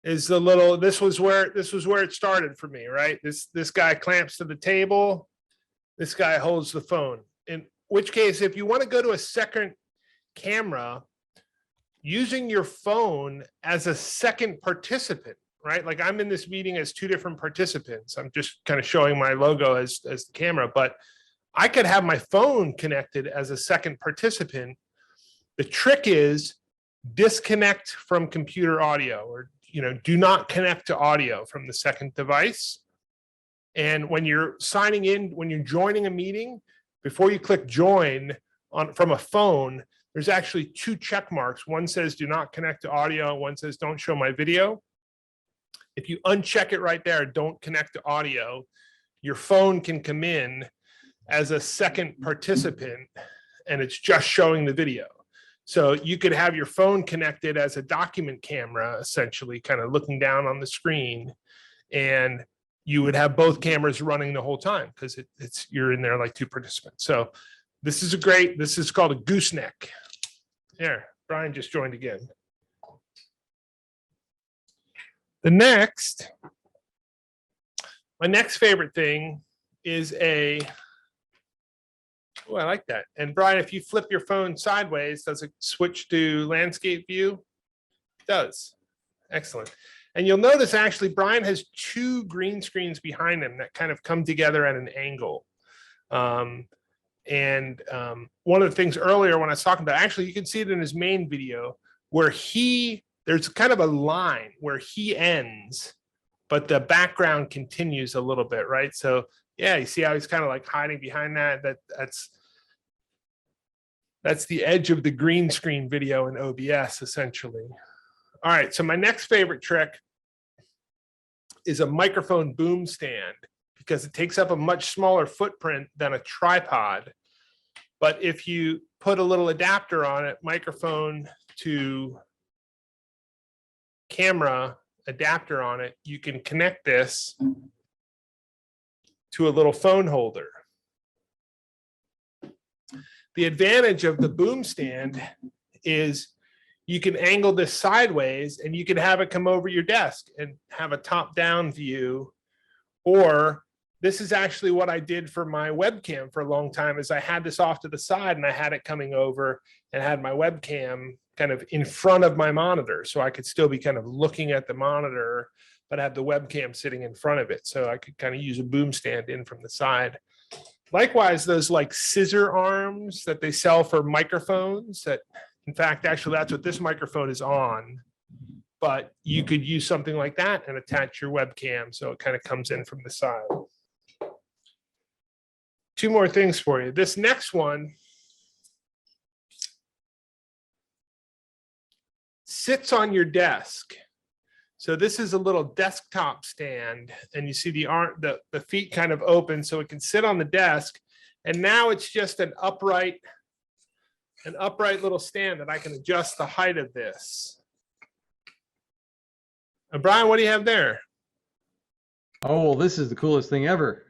is the little, this was where it started for me, right? This guy clamps to the table. This guy holds the phone. In which case, if you want to go to a second camera, using your phone as a second participant, right? Like I'm in this meeting as two different participants. I'm just kind of showing my logo as the camera, but I could have my phone connected as a second participant. The trick is disconnect from computer audio, or do not connect to audio from the second device. And when you're signing in, when you're joining a meeting, before you click join from a phone, there's actually two check marks. One says do not connect to audio. One says don't show my video. If you uncheck it right there, don't connect to audio, your phone can come in as a second participant, and it's just showing the video. So you could have your phone connected as a document camera, essentially kind of looking down on the screen, and you would have both cameras running the whole time because you're in there like two participants. So this is called a gooseneck. There, Brian just joined again. My next favorite thing is oh, I like that. And Brian, if you flip your phone sideways, does it switch to landscape view? It does. Excellent. And you'll notice actually Brian has two green screens behind him that kind of come together at an angle. One of the things earlier when I was talking about, actually you can see it in his main video where there's kind of a line where he ends, but the background continues a little bit, right? So yeah, you see how he's kind of like hiding behind that. That's the edge of the green screen video in OBS, essentially. All right, so my next favorite trick is a microphone boom stand because it takes up a much smaller footprint than a tripod. But if you put a little adapter on it, microphone to camera adapter on it, you can connect this to a little phone holder. The advantage of the boom stand is you can angle this sideways and you can have it come over your desk and have a top-down view. Or this is actually what I did for my webcam for a long time, is I had this off to the side and I had it coming over and had my webcam kind of in front of my monitor. So I could still be kind of looking at the monitor, but have the webcam sitting in front of it. So I could kind of use a boom stand in from the side. Likewise, those like scissor arms that they sell for microphones that, in fact, actually that's what this microphone is on, but you could use something like that and attach your webcam so it kind of comes in from the side. Two more things for you. This next one sits on your desk. So this is a little desktop stand, and you see the feet kind of open so it can sit on the desk. And now it's just an upright little stand that I can adjust the height of this. Brian, what do you have there? Oh, well, this is the coolest thing ever.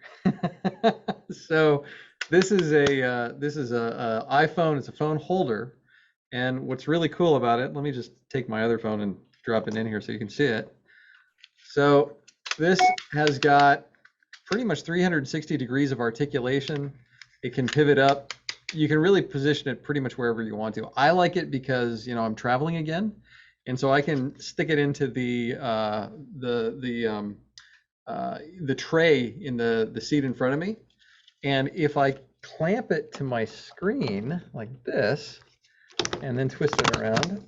So this is a iPhone. It's a phone holder, and what's really cool about it, let me just take my other phone and drop it in here so you can see it. So this has got pretty much 360 degrees of articulation. It can pivot up. You can really position it pretty much wherever you want to. I like it because, you know, I'm traveling again, and so I can stick it into the tray in the seat in front of me. And if I clamp it to my screen like this and then twist it around,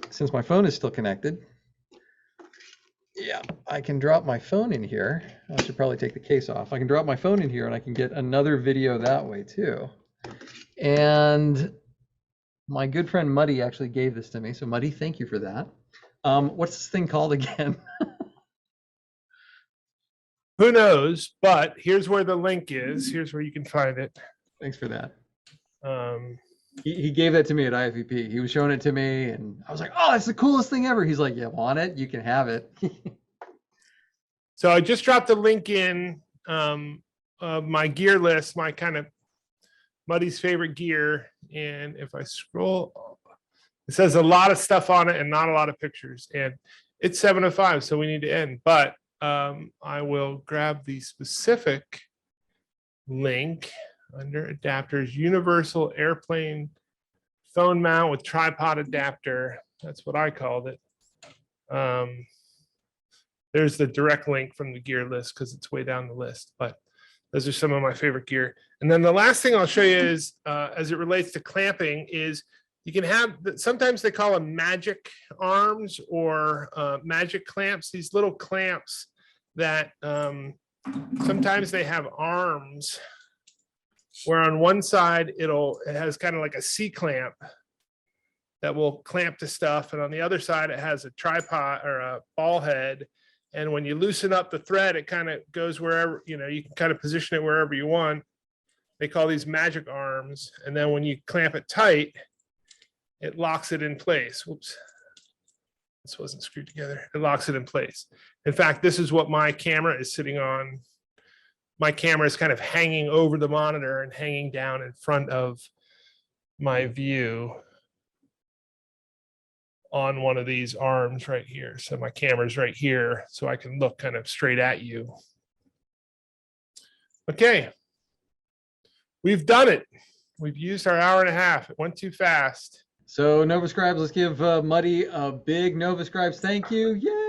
since my phone is still connected, yeah, I can drop my phone in here. I should probably take the case off. I can drop my phone in here and I can get another video that way too. And my good friend Muddy actually gave this to me. So Muddy, thank you for that. What's this thing called again? Who knows? But here's where the link is. Here's where you can find it. Thanks for that. He gave that to me at IFEP. He was showing it to me, and I was like, "Oh, that's the coolest thing ever." He's like, "Yeah, want it? You can have it." So I just dropped a link in of my gear list, my kind of Muddy's favorite gear. And if I scroll up, it says a lot of stuff on it and not a lot of pictures. And it's 7:05, so we need to end. But I will grab the specific link under adapters, universal airplane phone mount with tripod adapter. That's what I called it. There's the direct link from the gear list because it's way down the list, but those are some of my favorite gear. And then the last thing I'll show you is, as it relates to clamping, is you can have, sometimes they call them magic arms or magic clamps, these little clamps that sometimes they have arms where on one side it has kind of like a C clamp that will clamp to stuff, and on the other side it has a tripod or a ball head, And when you loosen up the thread, it kind of goes wherever, you know, you can kind of position it wherever you want. They call these magic arms. And then when you clamp it tight, it locks it in place. Whoops. This wasn't screwed together. It locks it in place. In fact, this is what my camera is sitting on. My camera is kind of hanging over the monitor and hanging down in front of my view on one of these arms right here. So my camera's right here, so I can look kind of straight at you. Okay. We've done it. We've used our hour and a half. It went too fast. So Nova Scribes, let's give Muddy a big Nova Scribes thank you. Yay!